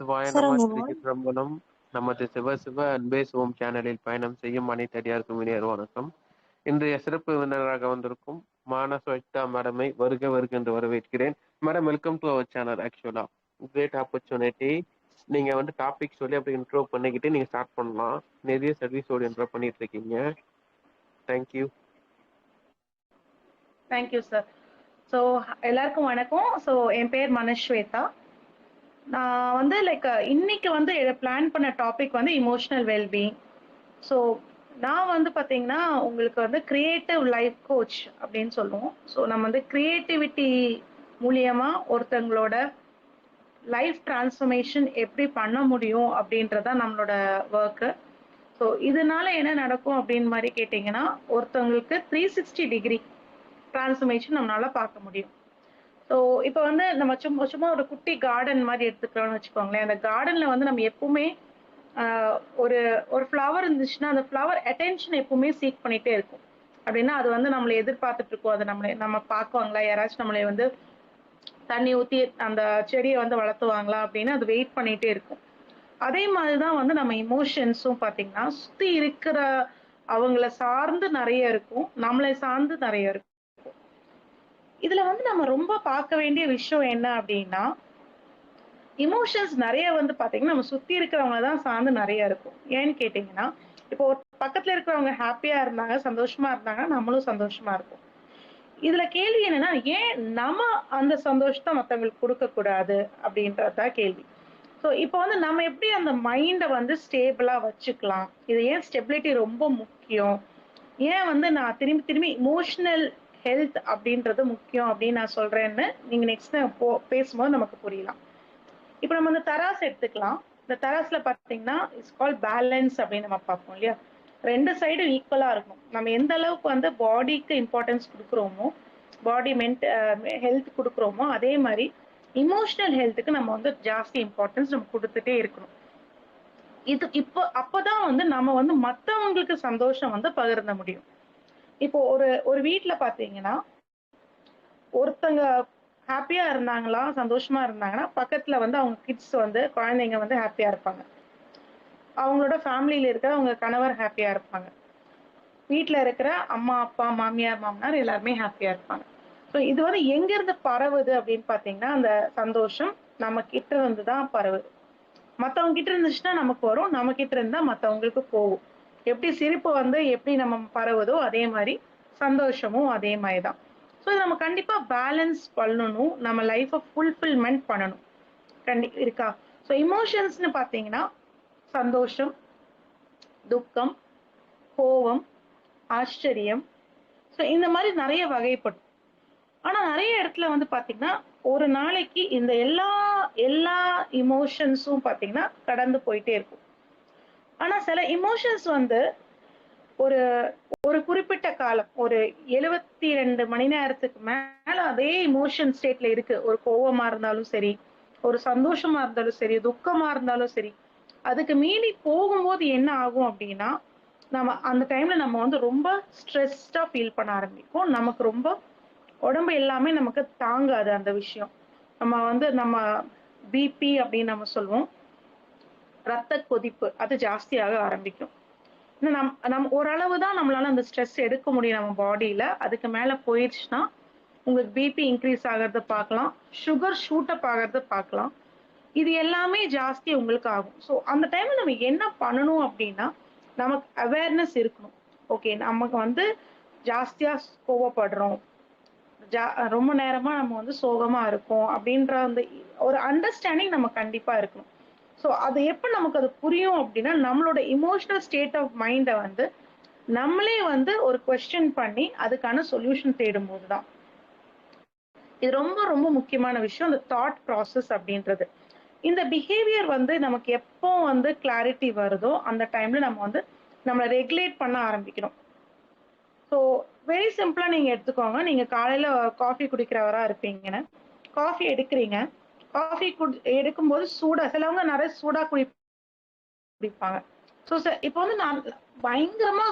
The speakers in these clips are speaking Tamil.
சிவாய சார் நம உங்க வாய்ஸ் திருச்சிற்றம்பலம். நமது சிவ சிவ அன்பே சிவம் சேனலில் பயணம் செய்யும் அனைத்தடியாருக்கும் இனிய வணக்கம். இன்றைய சிறப்பு விருந்தினராக வந்திருக்கும் மானசோயிட்டா மேடமை வருக வருக என்று வரவேற்கிறேன். Madam, welcome to our channel. ஆக்சுவலா கிரேட் ஆப்பர்ச்சுனிட்டி. நீங்க வந்து டாபிக் சொல்லி அப்படி இன்ட்ரோ பண்ணிக்கிட்டு நீங்க ஸ்டார்ட் பண்ணலாம். நிறைய சர்வீஸ் ஓரியன்டா பண்ணிட்டு இருக்கீங்க. தேங்க்யூ. Thank you sir. ஸோ எல்லாருக்கும் வணக்கம். ஸோ என் பேர் மனஸ்வேதா. நான் வந்து இன்னைக்கு வந்து பிளான் பண்ண டாபிக் வந்து இமோஷனல் வெல்பீயிங். ஸோ நான் வந்து பார்த்தீங்கன்னா உங்களுக்கு வந்து கிரியேட்டிவ் லைஃப் கோச் அப்படின்னு சொல்லுவோம். ஸோ நம்ம வந்து கிரியேட்டிவிட்டி மூலியமா ஒருத்தங்களோட லைஃப் டிரான்ஸ்ஃபர்மேஷன் எப்படி பண்ண முடியும் அப்படின்றதான் நம்மளோட ஒர்க்கு. ஸோ இதனால என்ன நடக்கும் அப்படின்னு மாதிரி கேட்டிங்கன்னா, ஒருத்தவங்களுக்கு 360 டிகிரி டிரான்ஸ்ஃபர்மேஷன் நம்மளால பார்க்க முடியும். ஸோ இப்போ வந்து நம்ம சும்மா சும்மா ஒரு குட்டி கார்டன் மாதிரி எடுத்துக்கிறோம்னு வச்சுக்கோங்களேன். அந்த கார்டன்ல வந்து நம்ம எப்பவுமே ஒரு ஒரு ஃப்ளவர் இருந்துச்சுன்னா அந்த ஃப்ளவர் அட்டென்ஷன் எப்பவுமே சீக் பண்ணிட்டே இருக்கும். அப்படின்னா அது வந்து நம்மளை எதிர்பார்த்துட்டு இருக்கோம். அதை நம்ம பார்க்குவாங்களா, யாராச்சும் நம்மளை வந்து தண்ணி ஊற்றி அந்த செடியை வந்து வளர்த்துவாங்களா அப்படின்னு அது வெயிட் பண்ணிட்டே இருக்கும். அதே மாதிரிதான் வந்து நம்ம இமோஷன்ஸும் பார்த்தீங்கன்னா சுத்தி இருக்கிற அவங்கள சார்ந்து நிறைய இருக்கும், நம்மளை சார்ந்து நிறைய இருக்கும். இதுல வந்து நம்ம ரொம்ப பார்க்க வேண்டிய விஷயம் என்ன அப்படின்னா, இமோஷன்ஸ் நிறைய வந்து பாத்தீங்கன்னா நம்ம சுத்தி இருக்கிறவங்க தான் சார்ந்து நிறைய இருக்கும். ஏன்னு கேட்டீங்கன்னா, இப்போ பக்கத்துல இருக்கிறவங்க ஹாப்பியா இருந்தாங்க, சந்தோஷமா இருந்தாங்க, நம்மளும் சந்தோஷமா இருப்போம். இதுல கேள்வி என்னன்னா, ஏன் நம்ம அந்த சந்தோஷத்தை மத்தவங்களுக்கு கொடுக்க கூடாது அப்படின்றதுதான் கேள்வி. ஸோ இப்போ வந்து நம்ம எப்படி அந்த மைண்டை வந்து ஸ்டேபிளா வச்சுக்கலாம், இது ஏன் ஸ்டெபிலிட்டி ரொம்ப முக்கியம், ஏன் வந்து நான் திரும்பி திரும்பி இமோஷனல் ஹெல்த் அப்படின்றது முக்கியம் அப்படின்னு நான் சொல்றேன்னு நீங்க நெக்ஸ்ட் பேசும்போது நமக்கு புரியலாம். இப்போ நம்ம இந்த தராஸ் எடுத்துக்கலாம். இந்த தராஸ்ல பார்த்தீங்கன்னா இட்ஸ் கால் பேலன்ஸ் அப்படின்னு நம்ம பார்ப்போம் இல்லையா. ரெண்டு சைடும் ஈக்குவலா இருக்கும். நம்ம எந்த அளவுக்கு வந்து பாடிக்கு இம்பார்ட்டன்ஸ் கொடுக்குறோமோ, பாடி ஹெல்த் கொடுக்குறோமோ, அதே மாதிரி இமோஷனல் ஹெல்த்துக்கு நம்ம வந்து ஜாஸ்தி இம்பார்ட்டன்ஸ் நம்ம கொடுத்துட்டே இருக்கணும். இது இப்போ அப்பதான் வந்து நம்ம வந்து மற்றவங்களுக்கு சந்தோஷம் வந்து பகிர்ந்த முடியும். இப்போ ஒரு வீட்டுல பாத்தீங்கன்னா ஒருத்தங்க ஹாப்பியா இருந்தாங்களா, சந்தோஷமா இருந்தாங்கன்னா பக்கத்துல வந்து அவங்க கிட்ஸ் வந்து குழந்தைங்க வந்து ஹாப்பியா இருப்பாங்க. அவங்களோட ஃபேமிலியில இருக்கிற அவங்க கணவர் ஹாப்பியா இருப்பாங்க. வீட்டுல இருக்கிற அம்மா அப்பா மாமியார் மாமனார் எல்லாருமே ஹாப்பியா இருப்பாங்க. ஸோ இது வந்து எங்க இருந்து பரவுது அப்படின்னு பாத்தீங்கன்னா, அந்த சந்தோஷம் நம்ம கிட்ட இருந்து தான் பரவுது. மத்தவங்க கிட்ட இருந்துச்சுன்னா நமக்கு வரும், நம்ம கிட்ட இருந்தா மத்தவங்களுக்கு போகும். எப்படி சிரிப்பு வந்து எப்படி நம்ம பரவுதோ அதே மாதிரி சந்தோஷமும் அதே மாதிரிதான். ஸோ நம்ம கண்டிப்பா பேலன்ஸ் பண்ணணும், நம்ம லைஃபை ஃபுல்ஃபில்மெண்ட் பண்ணணும். இருக்கா? ஸோ இமோஷன்ஸ்னு பாத்தீங்கன்னா சந்தோஷம், துக்கம், கோபம், ஆச்சரியம், ஸோ இந்த மாதிரி நிறைய வகைப்படும். ஆனா நிறைய இடத்துல வந்து பாத்தீங்கன்னா ஒரு நாளைக்கு இந்த எல்லா எல்லா இமோஷன்ஸும் பாத்தீங்கன்னா கடந்து போயிட்டே இருக்கும். ஆனா சில இமோஷன்ஸ் வந்து ஒரு ஒரு குறிப்பிட்ட காலம், ஒரு 72 மணி நேரத்துக்கு மேல அதே இமோஷன் ஸ்டேட்ல இருக்கு. ஒரு கோவமா இருந்தாலும் சரி, ஒரு சந்தோஷமா இருந்தாலும் சரி, துக்கமா இருந்தாலும் சரி, அதுக்கு மீறி போகும்போது என்ன ஆகும் அப்படின்னா, நம்ம அந்த டைம்ல நம்ம வந்து ரொம்ப ஸ்ட்ரெஸ்டா ஃபீல் பண்ண ஆரம்பிக்கும். நமக்கு ரொம்ப உடம்பு எல்லாமே நமக்கு தாங்காது அந்த விஷயம். நம்ம பிபி அப்படின்னு நம்ம சொல்லுவோம், ரத்த கொதிப்பு அது ஜாஸ்தியாக ஆரம்பிக்கும். நம்ம ஓரளவு தான் நம்மளால அந்த ஸ்ட்ரெஸ் எடுக்க முடியும் நம்ம பாடியில. அதுக்கு மேல போயிடுச்சுன்னா உங்களுக்கு பிபி இன்க்ரீஸ் ஆகிறத பார்க்கலாம், சுகர் ஷூட் அப் ஆகிறத பார்க்கலாம். இது எல்லாமே ஜாஸ்தி உங்களுக்கு ஆகும். ஸோ அந்த டைம்ல நம்ம என்ன பண்ணணும் அப்படின்னா, நமக்கு அவேர்னஸ் இருக்கணும். ஓகே, நமக்கு வந்து ஜாஸ்தியா கோவப்படுறோம், ரொம்ப நேரமா நம்ம வந்து சோகமா இருக்கோம் அப்படின்ற அந்த ஒரு அண்டர்ஸ்டாண்டிங் நம்ம கண்டிப்பா இருக்கணும். ஸோ அது எப்ப நமக்கு அது புரியும் அப்படின்னா, நம்மளோட இமோஷனல் ஸ்டேட் ஆஃப் மைண்டை வந்து நம்மளே வந்து ஒரு கொஸ்டின் பண்ணி அதுக்கான சொல்யூஷன் தேடும் போதுதான். இது ரொம்ப ரொம்ப முக்கியமான விஷயம், இந்த தாட் ப்ராசஸ் அப்படின்றது. இந்த பிஹேவியர் வந்து நமக்கு எப்போ வந்து கிளாரிட்டி வருதோ அந்த டைம்ல நம்ம வந்து நம்மளை ரெகுலேட் பண்ண ஆரம்பிக்கணும். ஸோ வெரி சிம்பிளா நீங்க எடுத்துக்கோங்க. நீங்க காலையில காஃபி குடிக்கிறவரா இருப்பீங்கன்னு, காஃபி எடுக்கிறீங்க. காஃபி எடுக்கும்போது சூடா, சிலவங்க நிறைய சூடா குடிப்பாங்க. ஸோ இப்போ வந்து நான் பயங்கரமா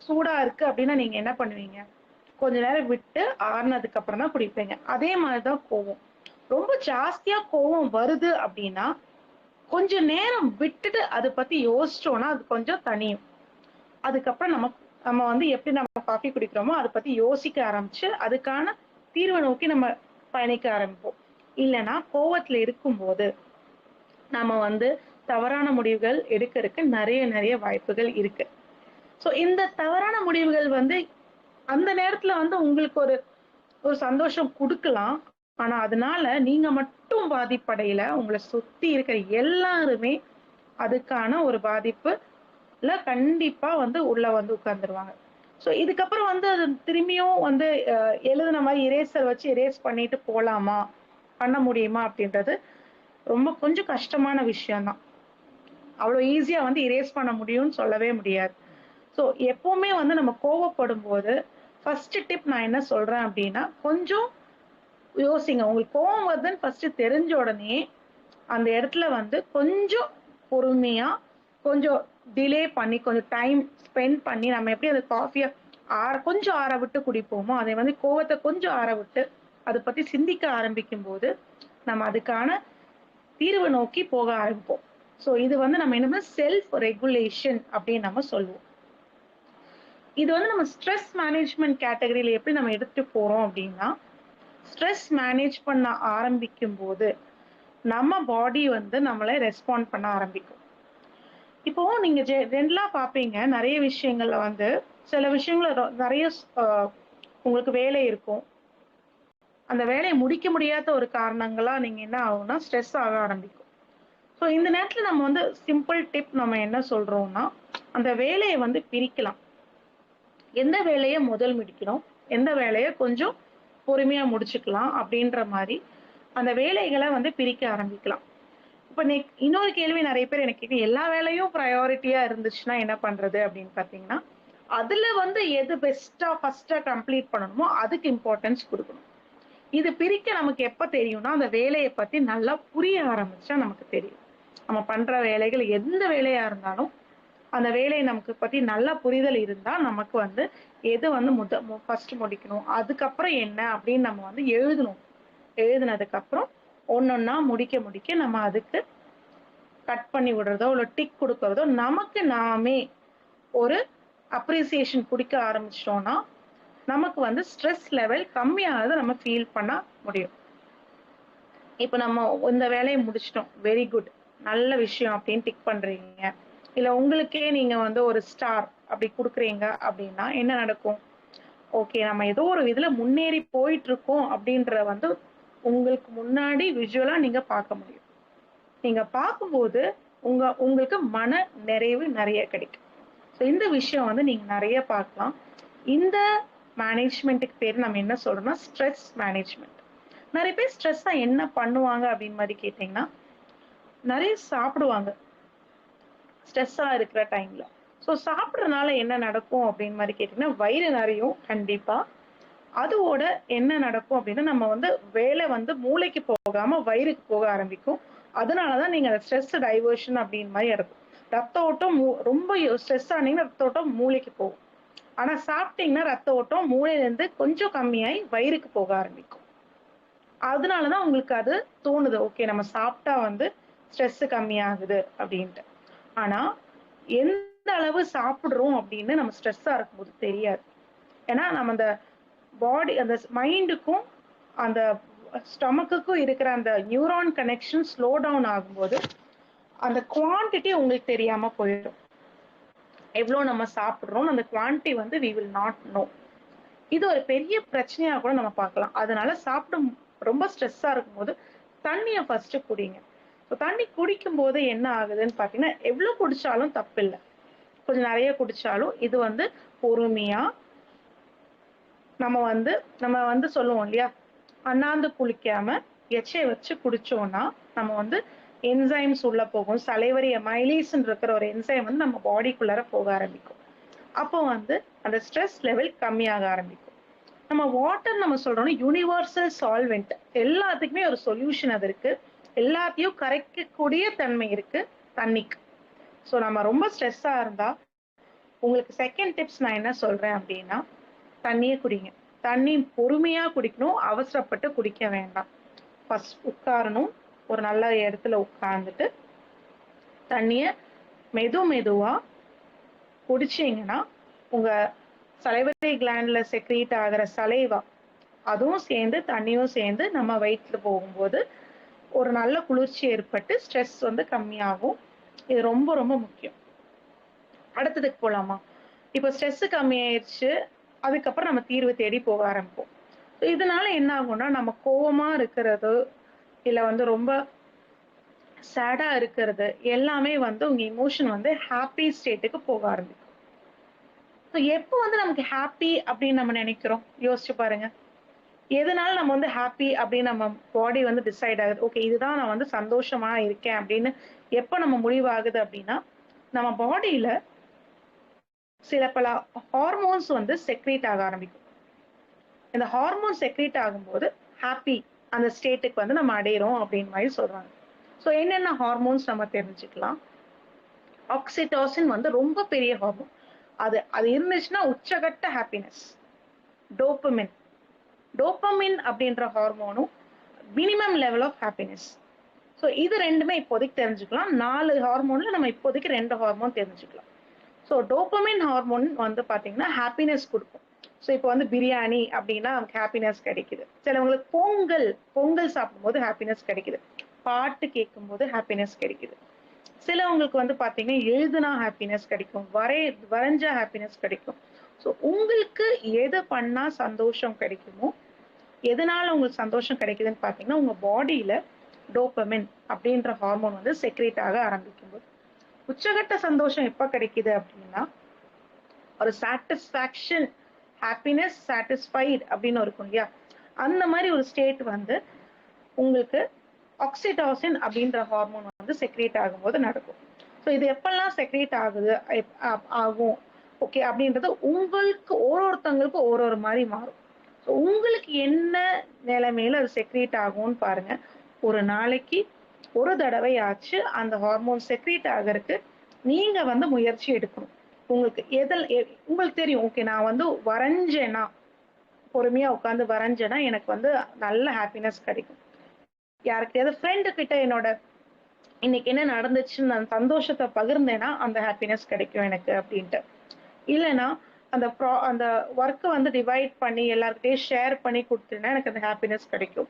சூடா இருக்கு அப்படின்னா நீங்க என்ன பண்ணுவீங்க, கொஞ்ச நேரம் விட்டு ஆறுனதுக்கு அப்புறம் தான் குடிப்பீங்க. அதே மாதிரிதான் கோவம். ரொம்ப ஜாஸ்தியா கோவம் வருது அப்படின்னா கொஞ்சம் நேரம் விட்டுட்டு அதை பத்தி யோசிச்சோம்னா அது கொஞ்சம் தனியும். அதுக்கப்புறம் நம்ம வந்து எப்படி நம்ம காஃபி குடிக்கிறோமோ அதை பத்தி யோசிக்க ஆரம்பிச்சு அதுக்கான தீர்வை நோக்கி நம்ம பயணிக்க ஆரம்பிப்போம். இல்லைன்னா கோவத்துல இருக்கும்போது நம்ம வந்து தவறான முடிவுகள் எடுக்கிறதுக்கு நிறைய நிறைய வாய்ப்புகள் இருக்கு. ஸோ இந்த தவறான முடிவுகள் வந்து அந்த நேரத்துல வந்து உங்களுக்கு ஒரு ஒரு சந்தோஷம் கொடுக்கலாம். ஆனா அதனால நீங்க மட்டும் பாதிப்படையில உங்களை சுத்தி இருக்கிற எல்லாருமே அதுக்கான ஒரு பாதிப்புல கண்டிப்பா வந்து உள்ள வந்து உட்கார்ந்துருவாங்க. ஸோ இதுக்கப்புறம் வந்து அது திரும்பியும் வந்து எழுதுன மாதிரி இரேசர் வச்சு இரேஸ் பண்ணிட்டு போலாமா, பண்ண முடியுமா அப்படின்றது ரொம்ப கொஞ்சம் கஷ்டமான விஷயம்தான். அவ்வளோ ஈஸியா வந்து இரேஸ் பண்ண முடியும்னு சொல்லவே முடியாது. ஸோ எப்பவுமே வந்து நம்ம கோவப்படும் போது ஃபர்ஸ்ட் டிப் நான் என்ன சொல்றேன் அப்படின்னா, கொஞ்சம் யோசிங்க. உங்களுக்கு கோவம் வருதுன்னு ஃபர்ஸ்ட் தெரிஞ்ச உடனே அந்த இடத்துல வந்து கொஞ்சம் பொறுமையா, கொஞ்சம் டிலே பண்ணி, கொஞ்சம் டைம் ஸ்பெண்ட் பண்ணி நம்ம எப்படி அந்த காஃபிய கொஞ்சம் ஆற விட்டு குடிப்போமோ, அதே மாதிரி கோவத்த கொஞ்சம் ஆற விட்டு அத பத்தி சிந்திக்க ஆரம்பிக்கும்போது, நம்ம அதுக்கான தீர்வு நோக்கி போக ஆரம்பிப்போம். ஸோ இது வந்து நம்ம என்ன செல்ஃப் ரெகுலேஷன் அப்படின்னு நம்ம சொல்லுவோம். இது வந்து நம்ம ஸ்ட்ரெஸ் மேனேஜ்மெண்ட் கேட்டகரியில எப்படி நம்ம எடுத்துட்டு போறோம் அப்படின்னா, ஸ்ட்ரெஸ் மேனேஜ் பண்ண ஆரம்பிக்கும் போது நம்ம பாடி வந்து நம்மளை ரெஸ்பாண்ட் பண்ண ஆரம்பிக்கும். இப்போ நீங்க ஜென்ரலா பாப்பீங்க, நிறைய விஷயங்கள்ல வந்து சில விஷயங்கள நிறைய உங்களுக்கு வேலை இருக்கும். அந்த வேலையை முடிக்க முடியாத ஒரு காரணங்களா நீங்க என்ன ஆகும்னா ஸ்ட்ரெஸ் ஆக ஆரம்பிக்கும். ஸோ இந்த நேரத்துல நம்ம வந்து சிம்பிள் டிப் நம்ம என்ன சொல்றோம்னா, அந்த வேலையை வந்து பிரிக்கலாம். எந்த வேலையை முதல் முடிக்கணும், எந்த வேலையை கொஞ்சம் பொறுமையா முடிச்சுக்கலாம் அப்படின்ற மாதிரி அந்த வேலைகளை வந்து பிரிக்க ஆரம்பிக்கலாம். இப்ப இன்னொரு கேள்வி நிறைய பேர் எனக்கு கேட்கு, எல்லா வேலையும் ப்ரையாரிட்டியா இருந்துச்சுன்னா என்ன பண்றது அப்படின்னு பாத்தீங்கன்னா, அதுல வந்து எது பெஸ்டா ஃபர்ஸ்டா கம்ப்ளீட் பண்ணணுமோ அதுக்கு இம்பார்ட்டன்ஸ் கொடுக்கணும். இது பிரிக்க நமக்கு எப்ப தெரியும்னா, அந்த வேலையை பத்தி நல்லா புரிய ஆரம்பிச்சா நமக்கு தெரியும். நம்ம பண்ற வேலைகள் எந்த வேலையா இருந்தாலும் அந்த வேலையை நமக்கு பத்தி நல்ல புரிதல் இருந்தா நமக்கு வந்து எது வந்து ஃபர்ஸ்ட் முடிக்கணும், அதுக்கப்புறம் என்ன அப்படின்னு நம்ம வந்து எழுதணும். எழுதுனதுக்கு அப்புறம் ஒன்னொன்னா முடிக்க நம்ம அதுக்கு கட் பண்ணி விடுறதோ இல்ல டிக் கொடுக்கறதோ நமக்கு நாமே ஒரு அப்ரிசியேஷன் குடிக்க ஆரம்பிச்சிட்டோம்னா நமக்கு வந்து ஸ்ட்ரெஸ் லெவல் கம்மியானதை நம்ம ஃபீல் பண்ண முடியும். இப்ப நம்ம இந்த வேலையை முடிச்சிட்டோம், வெரி குட், நல்ல விஷயம் அப்படின்னு டிக் பண்றீங்க. இல்ல உங்களுக்கே நீங்க வந்து ஒரு ஸ்டார் அப்படி கொடுக்குறீங்க அப்படின்னா என்ன நடக்கும்? ஓகே, நம்ம ஏதோ ஒரு இதுல முன்னேறி போயிட்டு இருக்கோம் அப்படின்ற வந்து உங்களுக்கு முன்னாடி விஷுவலா நீங்க பார்க்க முடியும். நீங்க பார்க்கும்போது உங்களுக்கு மன நிறைவு நிறைய கிடைக்கும். ஸோ இந்த விஷயம் வந்து நீங்க நிறைய பார்க்கலாம். இந்த மேனேஜ்மெண்ட்டுக்கு பேர் நம்ம என்ன சொல்றோம்னா ஸ்ட்ரெஸ் மேனேஜ்மெண்ட். நிறைய பேர் ஸ்ட்ரெஸ்ஸா என்ன பண்ணுவாங்க அப்படின்னு மாதிரி கேட்டீங்கன்னா, நிறைய சாப்பிடுவாங்க ஸ்ட்ரெஸ்ஸா இருக்கிற டைம்ல. ஸோ சாப்பிட்றதுனால என்ன நடக்கும் அப்படின்னு மாதிரி கேட்டீங்கன்னா, வயிறு நிறையும் கண்டிப்பா. அதோட என்ன நடக்கும் அப்படின்னா, நம்ம வந்து வேலை வந்து மூளைக்கு போகாம வயிறுக்கு போக ஆரம்பிக்கும். அதனாலதான் நீங்க ஸ்ட்ரெஸ் டைவர்ஷன் அப்படின்னு மாதிரி இருக்கும். ரத்த ஓட்டம் ரொம்ப ஸ்ட்ரெஸ் ஆனீங்கன்னா ரத்த ஓட்டம் மூளைக்கு போகும். ஆனா சாப்பிட்டீங்கன்னா ரத்த ஓட்டம் மூளையில இருந்து கொஞ்சம் கம்மியாயி வயிறுக்கு போக ஆரம்பிக்கும். அதனாலதான் உங்களுக்கு அது தோணுது, ஓகே நம்ம சாப்பிட்டா வந்து ஸ்ட்ரெஸ் கம்மியாகுது அப்படின்ட்டு. ஆனா எந்த அளவு சாப்பிடுறோம் அப்படின்னு நம்ம ஸ்ட்ரெஸ்ஸா இருக்கும்போது தெரியாது. ஏன்னா நம்ம அந்த பாடி அந்த மைண்டுக்கும் அந்த ஸ்டொமக்குக்கும் இருக்கிற அந்த நியூரான் கனெக்ஷன் ஸ்லோ டவுன் ஆகும்போது அந்த குவான்டிட்டி உங்களுக்கு தெரியாம போயிடும். எவ்வளவு நம்ம சாப்பிடுறோம் அந்த குவான்டிட்டி வந்து we will not know. இது ஒரு பெரிய பிரச்சனையா கூட நம்ம பார்க்கலாம். அதனால சாப்பிடும் ரொம்ப ஸ்ட்ரெஸ்ஸா இருக்கும்போது தண்ணியை ஃபர்ஸ்ட் குடிங்க. தண்ணி குடிக்கும் போது என்ன ஆகுதுன்னு பாத்தீங்கன்னா, எவ்வளவு குடிச்சாலும் தப்பு இல்லை, கொஞ்சம் நிறைய குடிச்சாலும் இது வந்து பொறுமையா நம்ம வந்து சொல்லுவோம் இல்லையா, அண்ணாந்து குளிக்காம எச்சை வச்சு குடிச்சோம்னா நம்ம வந்து என்சைம்ஸ் உள்ள போகும். சலைவரி அமைலேஸ் இருக்கிற ஒரு என்சைம் வந்து நம்ம பாடிக்குள்ளார போக ஆரம்பிக்கும். அப்போ வந்து அந்த ஸ்ட்ரெஸ் லெவல் கம்மியாக ஆரம்பிக்கும். நம்ம வாட்டர் நம்ம சொல்றோம்னா யூனிவர்சல் சால்வெண்ட், எல்லாத்துக்குமே ஒரு சொல்யூஷன் அது இருக்கு. எல்லாத்தையும் கரைக்கக்கூடிய தன்மை இருக்கு தண்ணிக்கு. ஸோ நம்ம ரொம்ப ஸ்ட்ரெஸ்ஸா இருந்தா உங்களுக்கு செகண்ட் டிப்ஸ் நான் என்ன சொல்றேன் அப்படின்னா, தண்ணியே குடிங்க. தண்ணி பொறுமையா குடிக்கணும், அவசரப்பட்டு குடிக்க வேண்டாம். ஃபர்ஸ்ட் உட்காரணும், ஒரு நல்ல இடத்துல உட்கார்ந்துட்டு தண்ணிய மெதுவா குடிச்சீங்கன்னா உங்க சலைவரி கிளாண்ட்ல செக்ரீட் ஆகிற சலைவா அதுவும் சேர்ந்து தண்ணியும் சேர்ந்து நம்ம வயிற்றுல போகும்போது ஒரு நல்ல குளிர்ச்சி ஏற்பட்டு ஸ்ட்ரெஸ் வந்து கம்மியாகும். இது ரொம்ப ரொம்ப முக்கியம். அடுத்ததுக்கு போலாமா? இப்போ ஸ்ட்ரெஸ் கம்மியாயிருச்சு, அதுக்கப்புறம் நம்ம தீர்வு தேடி போக ஆரம்பிப்போம். இதனால என்ன ஆகும்னா நம்ம கோவமா இருக்கிறது இல்ல வந்து ரொம்ப சேடா இருக்கிறது எல்லாமே வந்து உங்க இமோஷன் வந்து ஹாப்பி ஸ்டேட்டுக்கு போக ஆரம்பிக்கும். ஸோ எப்போ வந்து நமக்கு ஹாப்பி அப்படின்னு நம்ம நினைக்கிறோம் யோசிச்சு பாருங்க. எதனால நம்ம வந்து ஹாப்பி அப்படின்னு நம்ம பாடி வந்து டிசைட் ஆகுது, ஓகே இதுதான் நான் வந்து சந்தோஷமா இருக்கேன் அப்படின்னு எப்போ நம்ம முடிவாகுது அப்படின்னா நம்ம பாடியில சில பல ஹார்மோன்ஸ் வந்து செக்ரீட் ஆக ஆரம்பிக்கும். இந்த ஹார்மோன் செக்ரீட் ஆகும்போது ஹாப்பி அந்த ஸ்டேட்டுக்கு வந்து நம்ம அடையிறோம் அப்படின்னு மாதிரி சொல்றாங்க. ஸோ என்னென்ன ஹார்மோன்ஸ் நம்ம தெரிஞ்சுக்கலாம். ஆக்சிடோசின் வந்து ரொம்ப பெரிய ஹார்மோன். அது அது இருந்துச்சுன்னா உச்சகட்ட ஹாப்பினஸ். டோபமின் டோபமின் அப்படின்ற ஹார்மோனும் minimum level of happiness. So இது ரெண்டுமே இப்போதைக்கு தெரிஞ்சுக்கலாம். 4 ஹார்மோன்ல நம்ம இப்போதைக்கு 2 ஹார்மோன் தெரிஞ்சுக்கலாம். ஸோ டோபமின் ஹார்மோன் வந்து பார்த்தீங்கன்னா ஹாப்பினஸ் கொடுக்கும். ஸோ இப்போ வந்து பிரியாணி அப்படின்னா நமக்கு ஹாப்பினஸ் கிடைக்குது. சிலவங்களுக்கு பொங்கல் பொங்கல் சாப்பிடும்போது ஹாப்பினஸ் கிடைக்குது. பாட்டு கேட்கும்போது ஹாப்பினஸ் கிடைக்குது. சிலவங்களுக்கு வந்து பார்த்தீங்கன்னா எழுதுனா ஹாப்பினஸ் கிடைக்கும், வரைஞ்சா ஹாப்பினஸ் கிடைக்கும். ஸோ உங்களுக்கு எது பண்ணா சந்தோஷம் கிடைக்குமோ, எதனால உங்களுக்கு சந்தோஷம் கிடைக்குதுன்னு பார்த்தீங்கன்னா உங்க பாடியில டோபமின் அப்படின்ற ஹார்மோன் வந்து செக்ரேட் ஆக ஆரம்பிக்கும் போது. உச்சகட்ட சந்தோஷம் எப்ப கிடைக்குது அப்படின்னா ஒரு சாட்டிஸ்ஃபேக்ஷன், ஹாப்பினஸ், சாட்டிஸ்ஃபைட் அப்படின்னு இருக்கும் இல்லையா, அந்த மாதிரி ஒரு ஸ்டேட் வந்து உங்களுக்கு ஆக்சிடோசின் அப்படின்ற ஹார்மோன் வந்து செக்ரேட் ஆகும்போது நடக்கும். ஸோ இது எப்பெல்லாம் செக்ரேட் ஆகுது ஆகும் ஓகே அப்படின்றது உங்களுக்கு ஒருத்தவங்களுக்கும் ஒரு மாதிரி மாறும். ஸோ உங்களுக்கு என்ன நிலைமையில அது செக்ரேட் ஆகும்னு பாருங்க. ஒரு நாளைக்கு ஒரு தடவை ஆச்சு அந்த ஹார்மோன் செக்ரேட் ஆகிறதுக்கு நீங்க வந்து முயற்சி எடுக்கணும். உங்களுக்கு உங்களுக்கு தெரியும், ஓகே நான் வந்து வரைஞ்சேன்னா, பொறுமையா உட்காந்து வரைஞ்சேன்னா எனக்கு வந்து நல்ல ஹாப்பினஸ் கிடைக்கும். யாருக்கையாவது ஃப்ரெண்டு கிட்ட என்னோட இன்னைக்கு என்ன நடந்துச்சுன்னு நான் சந்தோஷத்தை பகிர்ந்தேன்னா அந்த ஹாப்பினஸ் கிடைக்கும் எனக்கு அப்படின்ட்டு. இல்லைன்னா அந்த ஒர்க்கை வந்து டிவைட் பண்ணி எல்லாருக்கிட்டையும் ஷேர் பண்ணி கொடுத்தேன்னா எனக்கு அந்த ஹாப்பினஸ் கிடைக்கும்.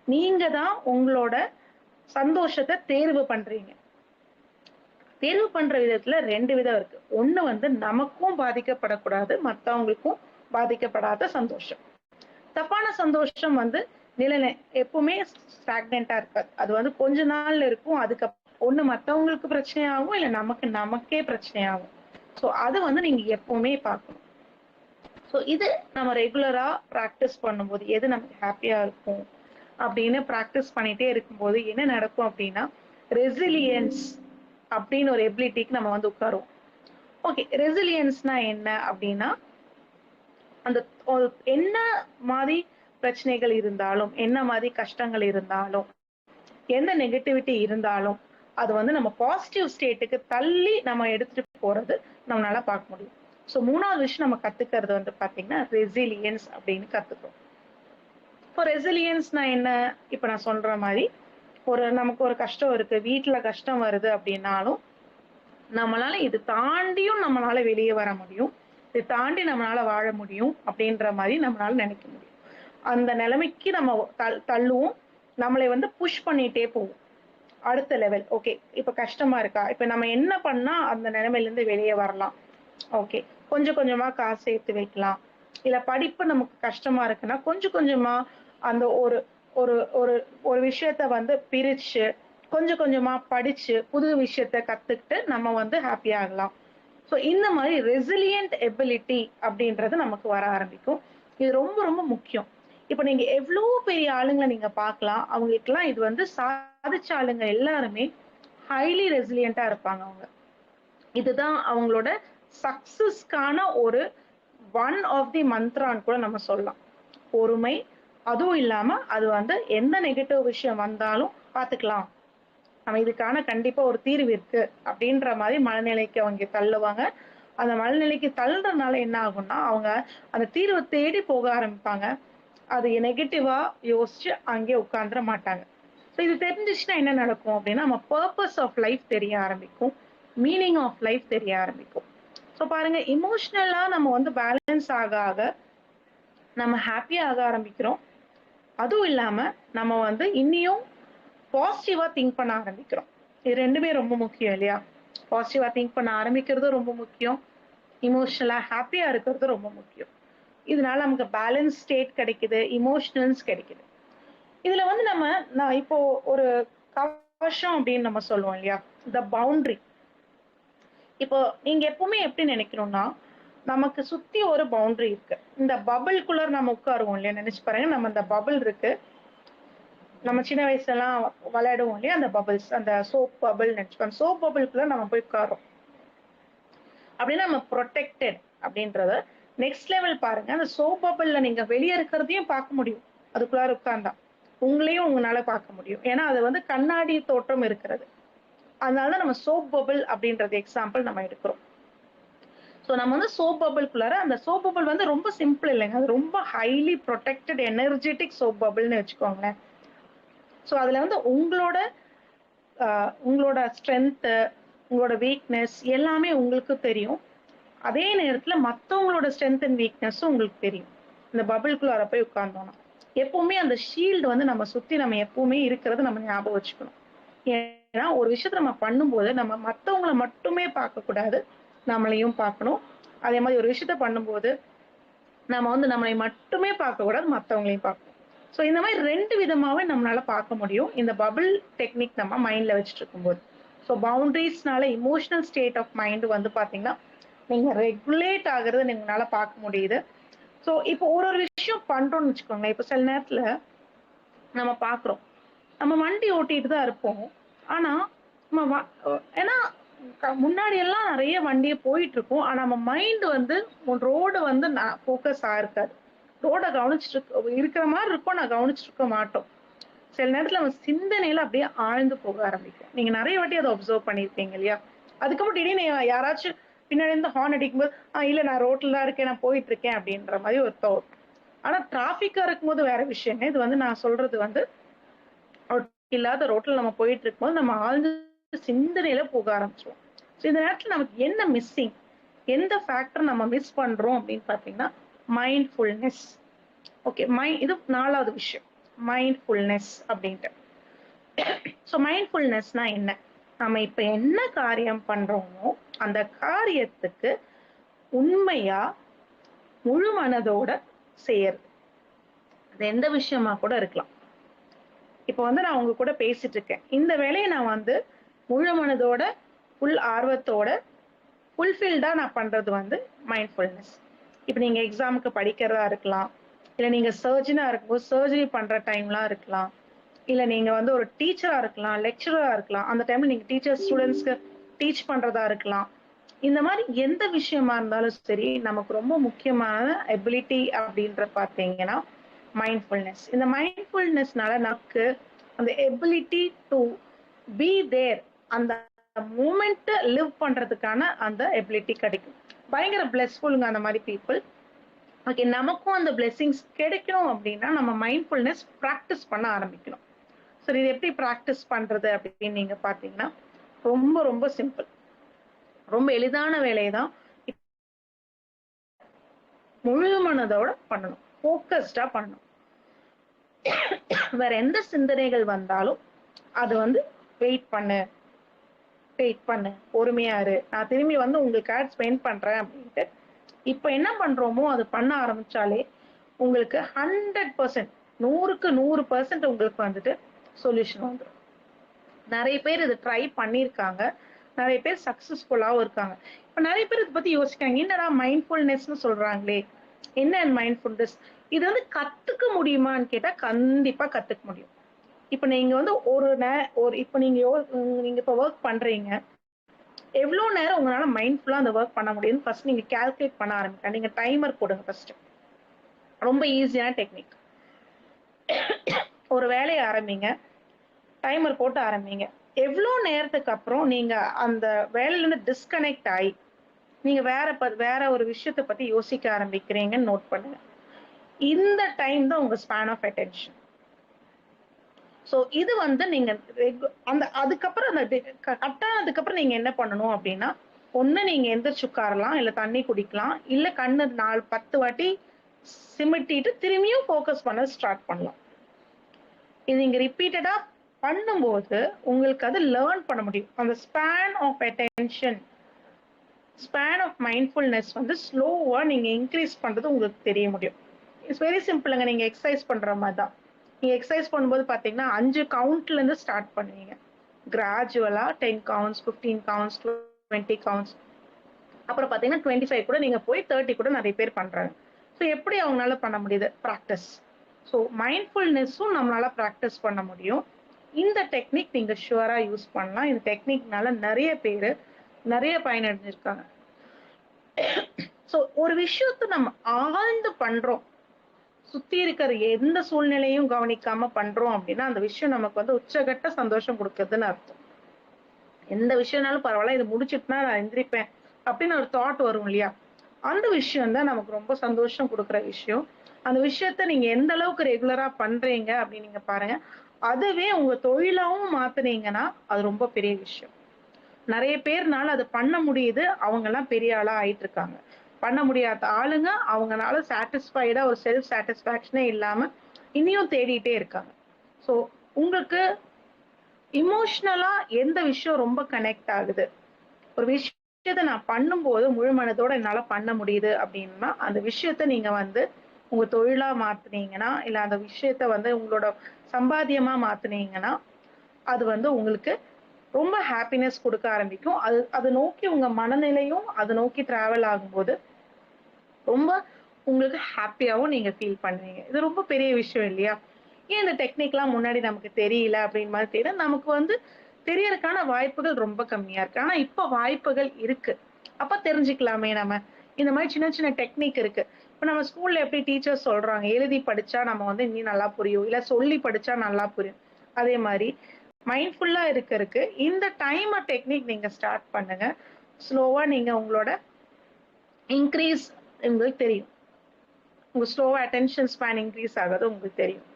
நீங்க தான் உங்களோட சந்தோஷத்தை தேர்வு பண்றீங்க. தேர்வு பண்ற விதத்துல 2 விதம் இருக்கு. ஒண்ணு வந்து நமக்கும் பாதிக்கப்படக்கூடாது, மத்தவங்களுக்கும் பாதிக்கப்படாத சந்தோஷம். தப்பான சந்தோஷம் வந்து எப்பவுமே ஸ்டாக்னண்டா இருக்காது. அது வந்து கொஞ்ச நாள்ல இருக்கும். அதுக்கு ஒண்ணு மத்தவங்களுக்கு பிரச்சனையாகும், இல்ல நமக்கே பிரச்சனையாகும். ஸோ அது வந்து நீங்க எப்பவுமே பார்க்கணும். ஸோ இது நம்ம ரெகுலரா ப்ராக்டிஸ் பண்ணும்போது எது நமக்கு ஹாப்பியா இருக்கும் அப்படின்னு ப்ராக்டிஸ் பண்ணிட்டே இருக்கும்போது என்ன நடக்கும் அப்படின்னா ரெசிலியன்ஸ் அப்படின்னு ஒரு எபிலிட்டிக்கு நம்ம வந்து உட்காருவோம். ஓகே, ரெசிலியன்ஸ்னா என்ன அப்படின்னா அந்த என்ன மாதிரி பிரச்சனைகள் இருந்தாலும், என்ன மாதிரி கஷ்டங்கள் இருந்தாலும், எந்த நெகட்டிவிட்டி இருந்தாலும் அது வந்து நம்ம பாசிட்டிவ் ஸ்டேட்டுக்கு தள்ளி நம்ம எடுத்துட்டு போறது நம்மளால பார்க்க முடியும். ஸோ 3வது விஷயம் நம்ம கத்துக்கிறது வந்து பாத்தீங்கன்னா ரெசிலியன்ஸ் அப்படின்னு கத்துக்கிறோம். இப்போ ரெசிலியன்ஸ்னா என்ன? இப்ப நான் சொல்ற மாதிரி நமக்கு ஒரு கஷ்டம் இருக்கு, வீட்டுல கஷ்டம் வருது அப்படின்னாலும் நம்மளால இது தாண்டியும் நம்மளால வெளியே வர முடியும், இதை தாண்டி நம்மளால வாழ முடியும் அப்படின்ற மாதிரி நம்மளால நினைக்க முடியும். அந்த நிலைமைக்கு நம்ம தள்ளுவோம், நம்மளை வந்து புஷ் பண்ணிட்டே போவோம். அடுத்த லெவல், ஓகே இப்ப கஷ்டமா இருக்கா, இப்ப நம்ம என்ன பண்ணா அந்த நிலைமையில இருந்து வெளியே வரலாம், ஓகே கொஞ்சம் கொஞ்சமா காசு சேர்த்து வைக்கலாம். இல்ல படிப்பு நமக்கு கஷ்டமா இருக்குன்னா கொஞ்சம் கொஞ்சமா அந்த ஒரு ஒரு ஒரு ஒரு விஷயத்த வந்து பிரிச்சு கொஞ்சம் கொஞ்சமா படிச்சு புது விஷயத்த கத்துக்கிட்டு நம்ம வந்து ஹாப்பி ஆகலாம். ஸோ இந்த மாதிரி ரெசிலியன்ட் எபிலிட்டி அப்படின்றது நமக்கு வர ஆரம்பிக்கும். இது ரொம்ப ரொம்ப முக்கியம். இப்ப நீங்க எவ்வளவு பெரிய ஆளுங்களை நீங்க பார்க்கலாம், அவங்களுக்கெல்லாம் இது வந்து சாதிச்ச ஆளுங்க எல்லாருமே ஹைலி ரெசிலியண்டா இருப்பாங்க. அவங்க இதுதான் அவங்களோட சக்சஸ்க்கான ஒரு ஒன் ஆஃப் தி மந்த்ரான்னு கூட நம்ம சொல்லலாம். பொறுமை, அதுவும் இல்லாம அது வந்து எந்த நெகட்டிவ் விஷயம் வந்தாலும் பார்த்துக்கலாம், நம்ம இதுக்கான கண்டிப்பா ஒரு தீர்வு இருக்கு அப்படின்ற மாதிரி மனநிலைக்கு அவங்க தள்ளுவாங்க. அந்த மனநிலைக்கு தள்ளுறதுனால என்ன ஆகும்னா அவங்க அந்த தீர்வை தேடி போக ஆரம்பிப்பாங்க. அது நெகட்டிவா யோசிச்சு அங்கே உட்கார்ந்துட மாட்டாங்க. ஸோ இது தெரிஞ்சிச்சுன்னா என்ன நடக்கும் அப்படின்னா நம்ம பர்பஸ் ஆஃப் லைஃப் தெரிய ஆரம்பிக்கும், மீனிங் ஆஃப் லைஃப் தெரிய ஆரம்பிக்கும். ஸோ பாருங்க, இமோஷனலா நம்ம வந்து பேலன்ஸ் ஆக ஆக நம்ம ஹாப்பியா ஆக ஆரம்பிக்கிறோம். அதுவும் இல்லாம நம்ம வந்து இன்னியும் பாசிட்டிவா திங்க் பண்ண ஆரம்பிக்கிறோம். இது ரெண்டுமே ரொம்ப முக்கியம் இல்லையா? பாசிட்டிவா திங்க் பண்ண ஆரம்பிக்கிறது ரொம்ப முக்கியம், இமோஷனலா ஹாப்பியா இருக்கிறது ரொம்ப முக்கியம். இதனால நமக்கு பேலன்ஸ் ஸ்டேட் கிடைக்குது, இமோஷனல்ஸ் கிடைக்குது. இதுல வந்து நான் இப்போ ஒரு கவசம் அப்படின்னு நம்ம சொல்லுவோம் இல்லையா, த பவுண்டரி. இப்போ நீங்க எப்பவுமே எப்படி நினைக்கணும்னா, நமக்கு சுத்தி ஒரு பவுண்டரி இருக்கு. இந்த பபிள்குள்ள நம்ம உட்காருவோம் இல்லையா, நினைச்சு பாருங்க. நம்ம இந்த பபிள் இருக்கு, நம்ம சின்ன வயசுல எல்லாம் விளையாடுவோம் இல்லையா, அந்த பபிள்ஸ், அந்த சோப் பபிள் நினைச்சுக்கோங்க. சோப் பபிள்குள்ள நம்ம போய் உட்காரோம் அப்படின்னா நம்ம ப்ரொடெக்டட் அப்படின்றத. நெக்ஸ்ட் லெவல் பாருங்க, அந்த சோப் பபிள்ல நீங்க வெளியே இருக்கிறதையும் பார்க்க முடியும். அதுக்குள்ளார உட்கார்ந்தா உங்களையும் உங்களால பார்க்க முடியும். ஏன்னா அது வந்து கண்ணாடி தோற்றம் இருக்கிறது. அதனாலதான் நம்ம சோப் பபிள் அப்படின்றது எக்ஸாம்பிள் நம்ம எடுக்கிறோம். ஸோ நம்ம வந்து சோப் பபிள்குள்ளார, அந்த சோப் பபிள் வந்து ரொம்ப சிம்பிள் இல்லைங்க, அது ரொம்ப ஹைலி ப்ரொடெக்டட் எனர்ஜெட்டிக் சோப் பபிள்னு வச்சுக்கோங்களேன். ஸோ அதுல வந்து உங்களோட ஸ்ட்ரென்த்து, உங்களோட வீக்னஸ் எல்லாமே உங்களுக்கு தெரியும். அதே நேரத்துல மத்தவங்களோட ஸ்ட்ரென்த் அண்ட் வீக்னஸும் உங்களுக்கு தெரியும் இந்த பபிள்குள்ளார போய் உட்கார்ந்தோம்னா. எப்பவுமே அந்த ஷீல்டு வந்து நம்ம சுத்தி நம்ம எப்பவுமே இருக்கிறது நம்ம ஞாபகம் வச்சுக்கணும். ஏன்னா ஒரு விஷயத்த நம்ம பண்ணும்போது நம்ம மத்தவங்கள மட்டுமே பார்க்க கூடாது, நம்மளையும் பார்க்கணும். அதே மாதிரி ஒரு விஷயத்த பண்ணும்போது நம்ம வந்து நம்மளை மட்டுமே பார்க்க கூடாது, மத்தவங்களையும் பார்க்கணும். ஸோ இந்த மாதிரி ரெண்டு விதமாவே நம்மளால பார்க்க முடியும் இந்த பபிள் டெக்னிக் நம்ம மைண்ட்ல வச்சுட்டு இருக்கும்போது. ஸோ பவுண்டரிஸ்னால இமோஷனல் ஸ்டேட் ஆஃப் மைண்ட் வந்து பாத்தீங்கன்னா நீங்க ரெகுலேட் ஆகுறது நீங்களால பார்க்க முடியுது. ஸோ இப்போ ஒரு ஒரு விஷயம் பண்றோம்னு வச்சுக்கோங்களேன். இப்போ சில நேரத்துல நம்ம பாக்குறோம், நம்ம வண்டி ஓட்டிட்டு தான் இருப்போம். ஆனா நம்ம ஏன்னா முன்னாடி எல்லாம் நிறைய வண்டியை போயிட்டு இருக்கும். ஆனா நம்ம மைண்ட் வந்து ரோடு வந்து ஃபோக்கஸ் ஆயிருக்காது. ரோட கவனிச்சுட்டு இருக்கிற மாதிரி இருக்கும், நான் கவனிச்சுட்டு இருக்க மாட்டோம். சில நேரத்துல நம்ம சிந்தனையில அப்படியே ஆழ்ந்து போக ஆரம்பிக்கும். நீங்க நிறைய வாட்டி அதை அப்சர்வ் பண்ணிருப்பீங்க இல்லையா? அதுக்கப்புறம் திடீர்னு யாராச்சும் பின்னாடி இருந்து ஹார்ன் அடிக்கும்போது இல்ல நான் ரோட்ல தான் இருக்கேன், நான் போயிட்டு இருக்கேன் அப்படின்ற மாதிரி ஒரு தோட். ஆனா டிராபிக்கா இருக்கும்போது வேற விஷயங்க. இது வந்து நான் சொல்றது வந்து இல்லாத ரோட்ல நம்ம போயிட்டு இருக்கும்போது நம்ம ஆழ்ந்து சிந்தனையில போக ஆரம்பிச்சிடும். இந்த நேரத்துல நமக்கு என்ன மிஸ்ஸிங், எந்த ஃபேக்டர் நம்ம மிஸ் பண்றோம் அப்படின்னு பாத்தீங்கன்னா மைண்ட்ஃபுல்னஸ். ஓகே, இது 4வது விஷயம், மைண்ட்ஃபுல்னஸ் அப்படின்ட்டு. ஸோ மைண்ட்ஃபுல்னஸ்னா என்ன? நம்ம இப்ப என்ன காரியம் பண்றோமோ அந்த காரியத்துக்கு உண்மையா முழு மனதோட செய்யறது. அது எந்த விஷயமா கூட இருக்கலாம். இப்ப வந்து நான் உங்க கூட பேசிட்டு இருக்கேன், இந்த வேலையை நான் வந்து முழு மனதோட ஃபுல் ஆர்வத்தோட ஃபுல்ஃபில்டா நான் பண்றது வந்து மைண்ட்ஃபுல்னஸ். இப்ப நீங்க எக்ஸாமுக்கு படிக்கிறதா இருக்கலாம், இல்ல நீங்க சர்ஜனா இருக்கும்போது சர்ஜரி பண்ற டைம்லாம் இருக்கலாம், இல்ல நீங்க வந்து ஒரு டீச்சரா இருக்கலாம், லெக்சரரா இருக்கலாம், அந்த டைம்ல நீங்க டீச்சர் ஸ்டூடெண்ட்ஸ்க்கு டீச் பண்றதா இருக்கலாம். இந்த மாதிரி எந்த விஷயமா இருந்தாலும் சரி, நமக்கு ரொம்ப முக்கியமான எபிலிட்டி அப்படின்ற பாத்தீங்கன்னா மைண்ட்ஃபுல்னஸ். இந்த மைண்ட்ஃபுல்னஸ்னால நமக்கு அந்த எபிலிட்டி டு பி தேர், அந்த மூமெண்ட் லிவ் பண்றதுக்கான அந்த எபிலிட்டி கிடைக்கும். பயங்கர பிளஸ்ஃபுல்லுங்க அந்த மாதிரி பீப்புள். ஓகே, நமக்கும் அந்த பிளெஸிங்ஸ் கிடைக்கணும் அப்படின்னா நம்ம மைண்ட்ஃபுல்னஸ் ப்ராக்டிஸ் பண்ண ஆரம்பிக்கணும். சரி, இது எப்படி ப்ராக்டிஸ் பண்றது அப்படின்னு நீங்க பாத்தீங்கன்னா ரொம்ப ரொம்ப சிம்பிள், ரொம்ப எளிதான வேலையை தான். முழு மனதோட பண்ணணும், ஃபோக்கஸ்டா பண்ணணும். வேற எந்த சிந்தனைகள் வந்தாலும் அது வந்து வெயிட் பண்ணு, பொறுமையா இரு, நான் திரும்பி வந்து உங்களுக்கு ஸ்பெண்ட் பண்றேன் அப்படின்ட்டு இப்ப என்ன பண்றோமோ அது பண்ண ஆரம்பிச்சாலே உங்களுக்கு 100%, 100% உங்களுக்கு வந்துட்டு சொல்யூஷன் வந்துடும். நிறைய பேர் இது ட்ரை பண்ணிருக்காங்க, நிறைய பேர் சக்சஸ்ஃபுல்லாவும் இருக்காங்க. இப்ப நிறைய பேர் இதை பத்தி யோசிக்காங்க, என்னடா மைண்ட்ஃபுல்னஸ்னு சொல்றாங்களே, என்ன மைண்ட்ஃபுல்னஸ், இது வந்து கத்துக்க முடியுமான்னு கேட்டா கண்டிப்பா கத்துக்க முடியும். இப்ப நீங்க வந்து இப்ப நீங்க இப்ப ஒர்க் பண்றீங்க, எவ்வளவு நேரம் உங்களால மைண்ட்ஃபுல்லா அந்த ஒர்க் பண்ண முடியும்னு ஃபர்ஸ்ட் நீங்க கால்குலேட் பண்ண ஆரம்பிங்க. நீங்க டைமர் போடுங்க ஃபர்ஸ்ட். ரொம்ப ஈஸியான டெக்னிக். ஒரு வேலையை ஆரம்பிங்க, டைமர் போட்டு ஆரம்பிங்க. எவ்வளவு நேரத்துக்கு அப்புறம் நீங்க அந்த வேலையில இருந்து டிஸ்கனெக்ட் ஆகி நீங்க வேற ஒரு விஷயத்தை பத்தி யோசிக்க ஆரம்பிக்கிறீங்கன்னு நோட் பண்ணுங்க. இந்த டைம் தான் உங்க ஸ்பேன் ஆஃப் அட்டென்ஷன். ஸோ இது வந்து நீங்க அந்த அதுக்கப்புறம் அந்த கட் ஆனதுக்கு அப்புறம் நீங்க என்ன பண்ணணும் அப்படின்னா, ஒண்ணு நீங்க எந்திரிச்சு உட்காரலாம், இல்ல தண்ணி குடிக்கலாம், இல்ல கண்ணு 10 வாட்டி சிமிட்டிட்டு திரும்பியும் ஃபோக்கஸ் பண்ண ஸ்டார்ட் பண்ணலாம். இது நீங்க ரிப்பீட்டடா பண்ணும்போது உங்களுக்கு அது லேர்ன் பண்ண முடியும். அந்த ஸ்பேன் ஆஃப் மைண்ட்ஃபுல்னஸ் வந்து ஸ்லோவா நீங்க இன்க்ரீஸ் பண்றது உங்களுக்கு தெரிய முடியும். இட்ஸ் வெரி சிம்பிளுங்க. நீங்க எக்ஸசைஸ் பண்ற மாதிரி தான். நீங்க எக்ஸசைஸ் பண்ணும்போது பாத்தீங்கன்னா 5 கவுண்ட்ல இருந்து ஸ்டார்ட் பண்ணுவீங்க. கிராஜுவலா 10 கவுண்ட்ஸ், 15 கவுண்ட்ஸ், 20 கவுண்ட்ஸ், அப்புறம் பாத்தீங்கன்னா 25 கூட நீங்க போய் 30 கூட நிறைய பேர் பண்றாங்க. ஸோ எப்படி அவங்களால பண்ண முடியுது? ப்ராக்டிஸ். ஸோ மைண்ட்ஃபுல்னஸும் நம்மளால ப்ராக்டிஸ் பண்ண முடியும். இந்த டெக்னிக் நீங்க ஷுவரா யூஸ் பண்ணலாம். இந்த டெக்னிக்னால நிறைய பேர் நிறைய பயனடைஞ்சிருக்காங்க. ஸோ ஒரு விஷயத்த நம்ம ஆழ்ந்து பண்றோம், சுத்தி இருக்கிற எந்த சூழ்நிலையும் கவனிக்காம பண்றோம் அப்படின்னா அந்த விஷயம் நமக்கு வந்து உச்சகட்ட சந்தோஷம் கொடுக்குதுன்னு அர்த்தம். எந்த விஷயம்னாலும் பரவாயில்ல, இது முடிச்சிட்டுனா நான் எந்திரிப்பேன் அப்படின்னு ஒரு தாட் வரும் இல்லையா? அந்த விஷயம் தான் நமக்கு ரொம்ப சந்தோஷம் கொடுக்குற விஷயம். அந்த விஷயத்த நீங்க எந்த அளவுக்கு ரெகுலரா பண்றீங்க அப்படின்னு நீங்க பாருங்க. அதுவே உங்க தொழிலாவும் மாத்துனீங்கன்னா அது ரொம்ப பெரிய விஷயம். நிறைய பேர்னால அது பண்ண முடியுது. அவங்க எல்லாம் பெரிய ஆளா ஆயிட்டு இருக்காங்க. பண்ண முடியாத ஆளுங்க அவங்கனால சாட்டிஸ்ஃபைடா ஒரு செல்ஃப் சாட்டிஸ்பாக்சனே இல்லாம இனியும் தேடிட்டே இருக்காங்க. ஸோ உங்களுக்கு இமோஷனலா எந்த விஷயம் ரொம்ப கனெக்ட் ஆகுது, ஒரு விஷயத்த நான் பண்ணும்போது முழு மனதோட என்னால பண்ண முடியுது அப்படின்னா அந்த விஷயத்த நீங்க வந்து உங்க தொழிலா மாத்துனீங்கன்னா, இல்ல அந்த விஷயத்த வந்து உங்களோட சம்பாத்தியமா மாத்துனீங்கன்னா அது வந்து உங்களுக்கு ரொம்ப ஹாப்பினஸ் கொடுக்க ஆரம்பிக்கும். அது நோக்கி உங்க மனநிலையும் அதை நோக்கி டிராவல் ஆகும்போது ரொம்ப உங்களுக்கு ஹாப்பியாவும் நீங்க ஃபீல் பண்ணுவீங்க. இது ரொம்ப பெரிய விஷயம் இல்லையா? ஏன் இந்த டெக்னிக்லாம் முன்னாடி நமக்கு தெரியல அப்படின்னு மாதிரி தெரியல. நமக்கு வந்து தெரியறதுக்கான வாய்ப்புகள் ரொம்ப கம்மியா இருக்கு. ஆனா இப்ப வாய்ப்புகள் இருக்கு. அப்ப தெரிஞ்சுக்கலாமே நம்ம. இந்த மாதிரி சின்ன சின்ன டெக்னிக் இருக்கு. இப்ப நம்ம ஸ்கூல்ல எப்படி டீச்சர்ஸ் சொல்றாங்க, எழுதி படிச்சா நம்ம வந்து இன்னும் நல்லா புரியும், இல்ல சொல்லி படிச்சா நல்லா புரியும். அதே மாதிரி மைண்ட்ஃபுல்லா இருக்கறதுக்கு இந்த டைமர் டெக்னிக் நீங்க ஸ்டார்ட் பண்ணுங்க. ஸ்லோவா நீங்க உங்களோட இன்க்ரீஸ் உங்களுக்கு தெரியும். உங்க ஸ்லோவா அட்டென்ஷன் ஸ்பேன் இன்க்ரீஸ் ஆகுது உங்களுக்கு தெரியும்.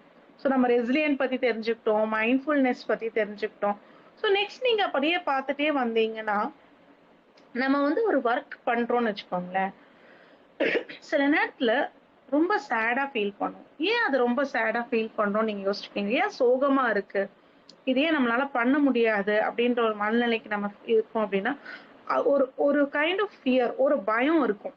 ஸோ நம்ம ரெசிலியன்ட் பத்தி தெரிஞ்சுக்கிட்டோம், மைண்ட்ஃபுல்னஸ் பத்தி தெரிஞ்சுக்கிட்டோம். ஸோ நெக்ஸ்ட் நீங்க அப்படியே பார்த்துட்டே வந்தீங்கன்னா, நம்ம வந்து ஒரு ஒர்க் பண்றோம்னு வச்சுக்கோங்களேன். சில நேரத்துல ரொம்ப சேடா ஃபீல் பண்ணும். ஏன் அது ரொம்ப சேடா ஃபீல் பண்றோம் நீங்க யோசிச்சிருக்கீங்க? ஏன் சோகமா இருக்கு? இதே நம்மளால பண்ண முடியாது அப்படின்ற ஒரு மனநிலைக்கு நம்ம இருக்கோம் அப்படின்னா, ஒரு ஒரு கைண்ட் ஆஃப் ஃபியர், ஒரு பயம் இருக்கும்.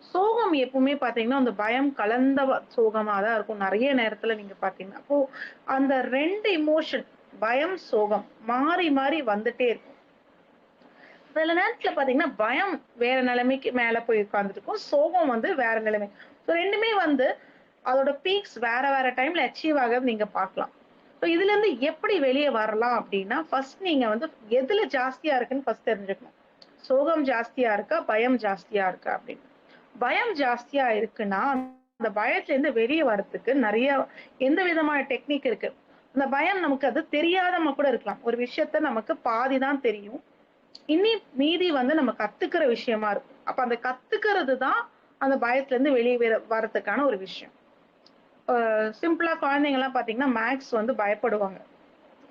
சோகம் எப்பவுமே பாத்தீங்கன்னா, அந்த பயம் கலந்த சோகமா தான் இருக்கும். நெறைய நேரத்துல நீங்க பாத்தீங்கன்னா. அப்போ அந்த 2 எமோஷன் பயம், சோகம் மாறி மாறி வந்துட்டே இருக்கும். சில நேரத்துல பாத்தீங்கன்னா, பயம் வேற நிலைமைக்கு மேல போய் உட்கார்ந்துருக்கும். சோகம் வந்து வேற நிலைமை. ஸோ 2மே வந்து அதோட பீக்ஸ் வேற வேற டைம்ல அச்சீவ் ஆகுறத நீங்க பார்க்கலாம். ஸோ இதுலருந்து எப்படி வெளிய வரலாம் அப்படின்னா, ஃபர்ஸ்ட் நீங்க வந்து எதுல ஜாஸ்தியா இருக்குன்னு ஃபர்ஸ்ட் தெரிஞ்சுக்கணும். சோகம் ஜாஸ்தியா இருக்கா? பயம் ஜாஸ்தியா இருக்கா? அப்படின்னு. பயம் ஜாஸ்தியா இருக்குன்னா, அந்த பயத்துல இருந்து வெளிய வரதுக்கு நெறைய எந்த விதமான டெக்னிக் இருக்கு. அந்த பயம் நமக்கு அது தெரியாதமா கூட இருக்கலாம். ஒரு விஷயத்த நமக்கு பாதி தான் தெரியும். இனி மீதி வந்து நம்ம கத்துக்கிற விஷயமா இருக்கும். அப்ப அந்த கத்துக்கிறது தான் அந்த பயத்துல இருந்து வெளிய வரதுக்கான ஒரு விஷயம். சிம்பிளா குழந்தைங்கலாம் பாத்தீங்கன்னா, மேத்ஸ் வந்து பயப்படுவாங்க.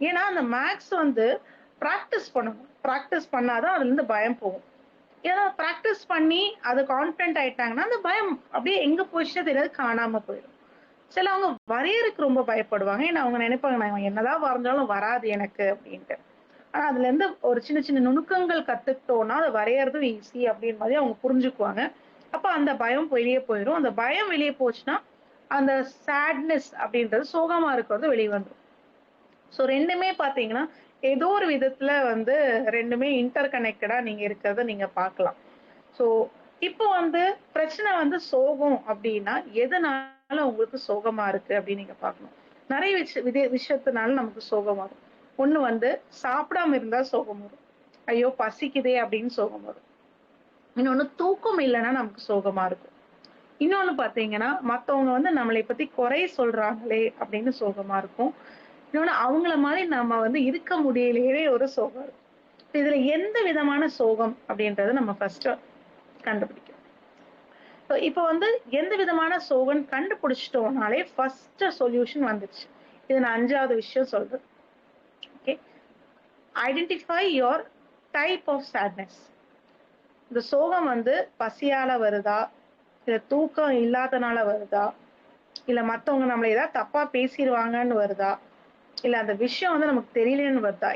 ஏன்னா, அந்த மேத்ஸ் வந்து பிராக்டிஸ் பண்ணணும். பிராக்டிஸ் பண்ணாதான் அதுலருந்து பயம் போகும். ஏன்னா பிராக்டிஸ் பண்ணி அது கான்ஃபிடென்ட் ஆயிட்டாங்கன்னா, அந்த பயம் அப்படியே எங்க போச்சுன்னே தெரியாது, காணாம போயிடும். சிலவங்க வரையறதுக்கு ரொம்ப பயப்படுவாங்க. ஏன்னா அவங்க நினைப்பாங்க, நான் என்னதான் வரைஞ்சாலும் வராது எனக்கு அப்படின்ட்டு. ஆனா அதுல இருந்து ஒரு சின்ன சின்ன நுணுக்கங்கள் கத்துக்கிட்டோம்னா, அதை வரையறதும் ஈஸி அப்படின்னு மாதிரி அவங்க புரிஞ்சுக்குவாங்க. அப்ப அந்த பயம் வெளியே போயிடும். அந்த பயம் வெளியே போச்சுன்னா, அந்த சேட்னஸ் அப்படின்றது சோகமா இருக்கிறது வெளியே வந்துடும். ஸோ 2மே பார்த்தீங்கன்னா, ஏதோ ஒரு விதத்துல வந்து 2மே இன்டர் கனெக்டடா நீங்க இருக்கிறத நீங்க பார்க்கலாம். ஸோ இப்போ வந்து பிரச்சனை வந்து சோகம் அப்படின்னா, எதனால உங்களுக்கு சோகமா இருக்கு அப்படின்னு நீங்க பார்க்கணும். நிறைய விஷயத்தினால நமக்கு சோகம் வரும். ஒண்ணு வந்து சாப்பிடாம இருந்தா சோகம் வரும். ஐயோ பசிக்குதே அப்படின்னு சோகம் வரும். இன்னொன்னு தூக்கம் இல்லைன்னா நமக்கு சோகமா இருக்கும். இன்னொன்னு பாத்தீங்கன்னா, மத்தவங்க வந்து நம்மளை பத்தி குறை சொல்றாங்களே அப்படின்னு சோகமா இருக்கும். இன்னொன்னு அவங்கள மாதிரி நம்ம வந்து இருக்க முடியலையே ஒரு சோகம் இருக்கும். இதுல எந்த விதமான சோகம் அப்படின்றத நம்ம ஃபர்ஸ்ட் கண்டுபிடிக்கணும். இப்ப வந்து எந்த விதமான சோகம் கண்டுபிடிச்சிட்டோம்னாலே ஃபர்ஸ்ட் சொல்யூஷன் வந்துருச்சு. இது நான் 5வது விஷயம் சொல்றேன். Okay, identify your type of sadness. இந்த சோகம் வந்து பசியால வருதா, இல்ல தூக்கம் இல்லாதனால வருதா, இல்ல மத்தவங்க நம்மள ஏதாவது தப்பா பேசிடுவாங்கன்னு வருதா, இல்ல அந்த விஷயம் வந்து நமக்கு தெரியலன்னு வருதா,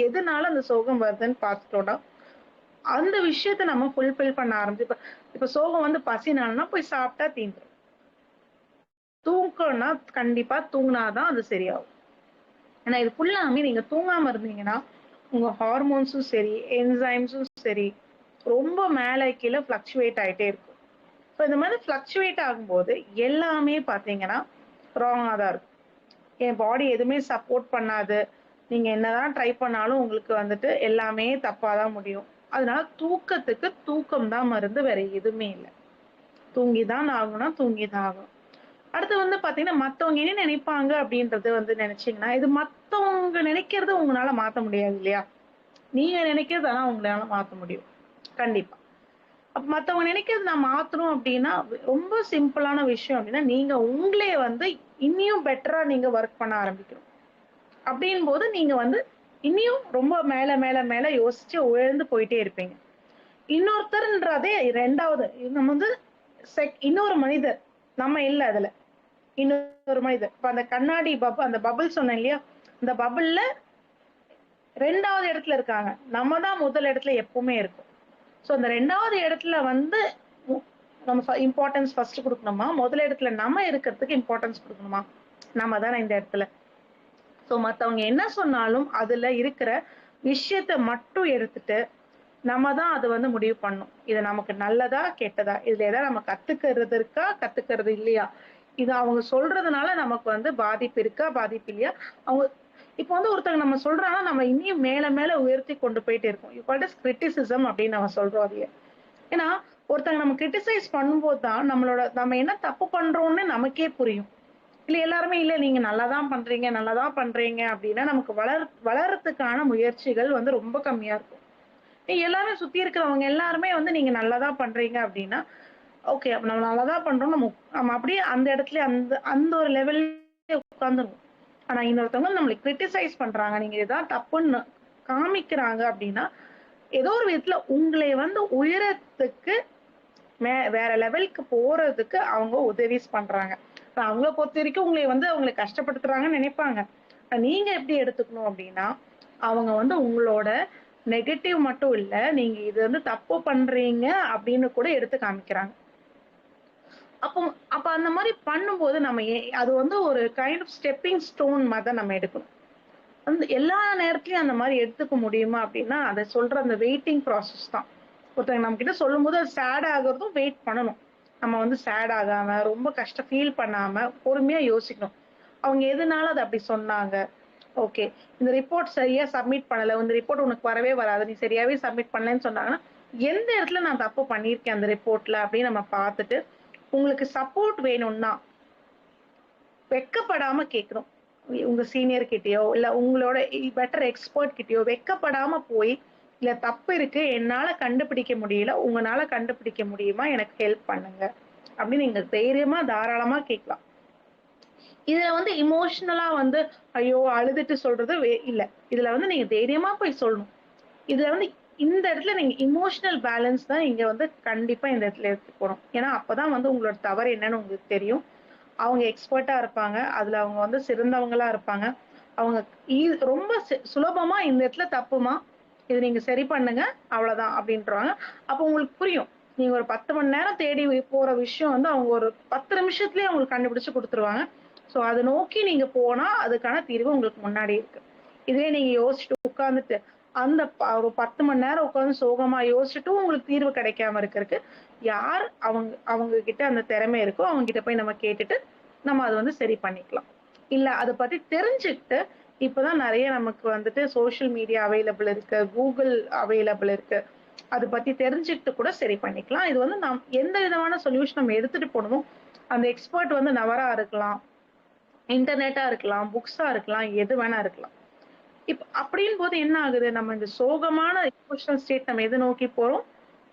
எதனால அந்த சோகம் வருதுன்னு பார்த்துட்டோம்னா அந்த விஷயத்த நம்ம ஃபுல்ஃபில் பண்ண ஆரம்பிச்சு. இப்ப சோகம் வந்து பசினாலனா போய் சாப்பிட்டா தீந்துரும். தூக்கம்னா கண்டிப்பா தூங்கினாதான் அது சரியாகும். ஆனா இது ஃபுல்லாமே நீங்க தூங்காம இருந்தீங்கன்னா உங்க ஹார்மோன்ஸும் சரி, என்சைம்ஸும் சரி ரொம்ப மேல கீழே ஃபிளக்சுவேட் ஆயிட்டே இருக்கும். ஸோ இந்த மாதிரி ஃபிளக்சுவேட் ஆகும்போது எல்லாமே பார்த்தீங்கன்னா ராங்கா தான் இருக்கும். என் பாடி எதுவுமே சப்போர்ட் பண்ணாது. நீங்க என்னதான் ட்ரை பண்ணாலும் உங்களுக்கு வந்துட்டு எல்லாமே தப்பா தான் முடியும். அதனால தூக்கத்துக்கு தூக்கம் தான் மருந்து, வேற எதுவுமே இல்ல. தூங்கி தான் ஆகணும்னா தூங்கி தான் ஆகணும். அடுத்து வந்து பாத்தீங்கன்னா மத்தவங்க என்ன நினைப்பாங்க அப்படின்றது வந்து நினைச்சீங்கன்னா, இது மத்தவங்க நினைக்கிறத உங்களால மாத்த முடியாது இல்லையா? நீங்க நினைக்கிறது ஆனா உங்களால மாத்த முடியும். கண்டிப்பா. அப்ப மத்தவங்க நினைக்கிறது நான் மாத்தணும் அப்படின்னா, ரொம்ப சிம்பிளான விஷயம் அப்படின்னா, நீங்க உங்களையே வந்து இன்னியும் பெட்டரா நீங்க ஒர்க் பண்ண ஆரம்பிக்கணும். அப்படின்போது நீங்க வந்து இன்னியும் ரொம்ப மேல மேல மேல யோசிச்சு உயர்ந்து போயிட்டே இருப்பீங்க. இன்னொருத்தர்ன்றதே 2வது நம்ம வந்து இன்னொரு மனிதர். நம்ம இல்ல அதுல. இன்னொரு மனிதர். இப்ப அந்த கண்ணாடி அந்த பபிள் சொன்னேன் இல்லையா? அந்த பபிள்ல 2வது இடத்துல இருக்காங்க. நம்ம தான் முதல் இடத்துல எப்பவுமே இருக்கோம். சோ அந்த 2வது இடத்துல வந்து மு நம்ம இம்பார்ட்டன்ஸ் ஃபர்ஸ்ட் குடுக்கணுமா? முதல் இடத்துல நம்ம இருக்கிறதுக்கு இம்பார்ட்டன்ஸ் குடுக்கணுமா? நம்ம தானே இந்த இடத்துல. சோ மத்தவங்க என்ன சொன்னாலும் அதுல இருக்கிற விஷயத்த மட்டும் எடுத்துட்டு நம்ம தான் அது வந்து முடிவு பண்ணணும். இது நமக்கு நல்லதா கெட்டதா, இதுல ஏதாவது நம்ம கத்துக்கிறது இருக்கா கத்துக்கிறது இல்லையா, இது அவங்க சொல்றதுனால நமக்கு வந்து பாதிப்பு இருக்கா பாதிப்பு இல்லையா. அவங்க இப்ப வந்து ஒருத்தங்க நம்ம சொல்றாங்கன்னா நம்ம இன்னும் மேல மேல உயர்த்தி கொண்டு போயிட்டே இருக்கோம். இப்போ கிரிட்டிசிசம் அப்படின்னு நம்ம சொல்றோம் அதையே. ஏன்னா ஒருத்தங்க நம்ம கிரிட்டிசைஸ் பண்ணும்போது தான் நம்ம என்ன தப்பு பண்றோம்னு நமக்கே புரியும். இல்ல எல்லாருமே இல்ல நீங்க நல்லாதான் பண்றீங்க நல்லாதான் பண்றீங்க அப்படின்னா நமக்கு வளர்றதுக்கான முயற்சிகள் வந்து ரொம்ப கம்மியா இருக்கும். எல்லாரும் சுத்தி இருக்கிறவங்க எல்லாருமே வந்து நீங்க நல்லதான் பண்றீங்க அப்படின்னா, ஓகே அப்ப நம்ம நல்லதான் பண்றோம். நம்ம நம்ம அப்படியே அந்த இடத்துல அந்த அந்த ஒரு லெவல்ல உட்கார்ந்துருவோம். ஆனா இன்னொருத்தவங்க நம்மள கிரிட்டிசைஸ் பண்றாங்க. நீங்க இதான் தப்புன்னு காமிக்கிறாங்க அப்படின்னா, ஏதோ ஒரு விதத்துல உங்களை வந்து உயரத்துக்கு வேற லெவலுக்கு போறதுக்கு அவங்க உதவிஸ் பண்றாங்க. அவங்கள பொறுத்தவரைக்கும் உங்களை வந்து அவங்கள கஷ்டப்படுத்துறாங்கன்னு நினைப்பாங்க. நீங்க எப்படி எடுத்துக்கணும் அப்படின்னா, அவங்க வந்து உங்களோட நெகட்டிவ் மட்டும் இல்ல, நீங்க இது வந்து தப்பு பண்றீங்க அப்படின்னு கூட எடுத்து காமிக்கிறாங்க. அப்போ அப்ப அந்த மாரி பண்ணும்போது நம்ம அது வந்து ஒரு கைண்ட் ஆஃப் ஸ்டெப்பிங் ஸ்டோன் மாரி தான் நம்ம எடுக்கணும். வந்து எல்லா நேரத்துலயும் அந்த மாரி எடுத்துக்க முடியுமா அப்படின்னா, அத சொல்ற அந்த வெயிட்டிங் ப்ராசஸ் தான். ஒருத்தவங்க நம்ம கிட்ட சொல்லும்போது அது சேட் ஆகுறதும் வெயிட் பண்ணணும். நம்ம வந்து சேட் ஆகாம, ரொம்ப ஃபீல் பண்ணாம, பொறுமையா யோசிக்கணும். அவங்க எதனால அத அப்படி சொன்னாங்க? ஓகே. இந்த ரிப்போர்ட் சரியா சப்மிட் பண்ணல. இந்த ரிப்போர்ட் உனக்கு வரவே வராது. நீ சரியாவே சப்மிட் பண்ணலன்னு சொன்னாங்கன்னா, எந்த இடத்துல நான் தப்பு பண்ணியிருக்கேன் அந்த ரிப்போர்ட்ல அப்படின்னு நம்ம பார்த்துட்டு, உங்களுக்கு சப்போர்ட் வேணும்னா, வெட்கப்படாம கேட்கணும். உங்க சீனியர் கிட்டயோ, இல்ல உங்களோட பெட்டர் எக்ஸ்பர்ட் கிட்டயோ வெட்கப்படாம போய், இல்ல தப்பு இருக்கு. என்னால கண்டுபிடிக்க முடியல. உங்கனால கண்டுபிடிக்க முடியுமா? எனக்கு ஹெல்ப் பண்ணுங்க. அப்படின்னு நீங்க தைரியமா, தாராளமா கேட்கலாம். இதுல வந்து இமோஷனலா வந்து, ஐயோ! அழுதுட்டு சொல்றது இல்ல. இதுல வந்து நீங்க தைரியமா போய் சொல்லணும். இதுல வந்து இந்த இடத்துல நீங்க இமோஷனல் பேலன்ஸ் தான் இங்க வந்து கண்டிப்பா இந்த இடத்துல எடுத்துக்கணும். ஏன்னா, அப்பதான் வந்து உங்களோட தவறு என்னன்னு உங்களுக்கு தெரியும். அவங்க எக்ஸ்பர்ட்டா இருப்பாங்க. அதுல அவங்க வந்து சிறந்தவங்களா இருப்பாங்க. அவங்க ரொம்ப சுலபமா இந்த இடத்துல தப்புமா, இது நீங்க சரி பண்ணுங்க, அவ்வளவுதான் அப்படின்றுவாங்க. அப்ப உங்களுக்கு புரியும். நீங்க ஒரு 10 மணி நேரம் தேடி போற விஷயம் வந்து அவங்க ஒரு 10 நிமிஷத்துலயே உங்களுக்கு கண்டுபிடிச்சு குடுத்துருவாங்க. சோ அத நோக்கி நீங்க போனா அதுக்கான தீர்வு உங்களுக்கு முன்னாடி இருக்கு. இதே நீங்க யோசிச்சுட்டு உட்கார்ந்துட்டு அந்த ஒரு 10 மணி நேரம் உட்கார்ந்து சோகமா யோசிச்சுட்டும் உங்களுக்கு தீர்வு கிடைக்காம இருக்கறதுக்கு, யார் அவங்க அவங்க கிட்ட அந்த திறமை இருக்கோ அவங்க கிட்ட போய் நம்ம கேட்டுட்டு, நம்ம அத வந்து சரி பண்ணிக்கலாம். இல்ல அத பத்தி தெரிஞ்சுக்கிட்டு, இப்பதான் நெறைய நமக்கு வந்துட்டு சோசியல் மீடியா அவைலபிள் இருக்கு. Google அவைலபிள் இருக்கு. அத பத்தி தெரிஞ்சுக்கிட்டு கூட சரி பண்ணிக்கலாம். இது வந்து எந்த விதமான சொல்யூஷன் நம்ம எடுத்துட்டு போணுமோ, அந்த எக்ஸ்பர்ட் வந்து நபரா இருக்கலாம், இன்டர்நெட்டா இருக்கலாம், புக்ஸா இருக்கலாம், எது வேணா இருக்கலாம். அப்படின்னு போது என்ன ஆகுது? நம்ம இந்த சோகமான எமோஷனல் ஸ்டேட் நம்ம எத நோக்கி போறோம்?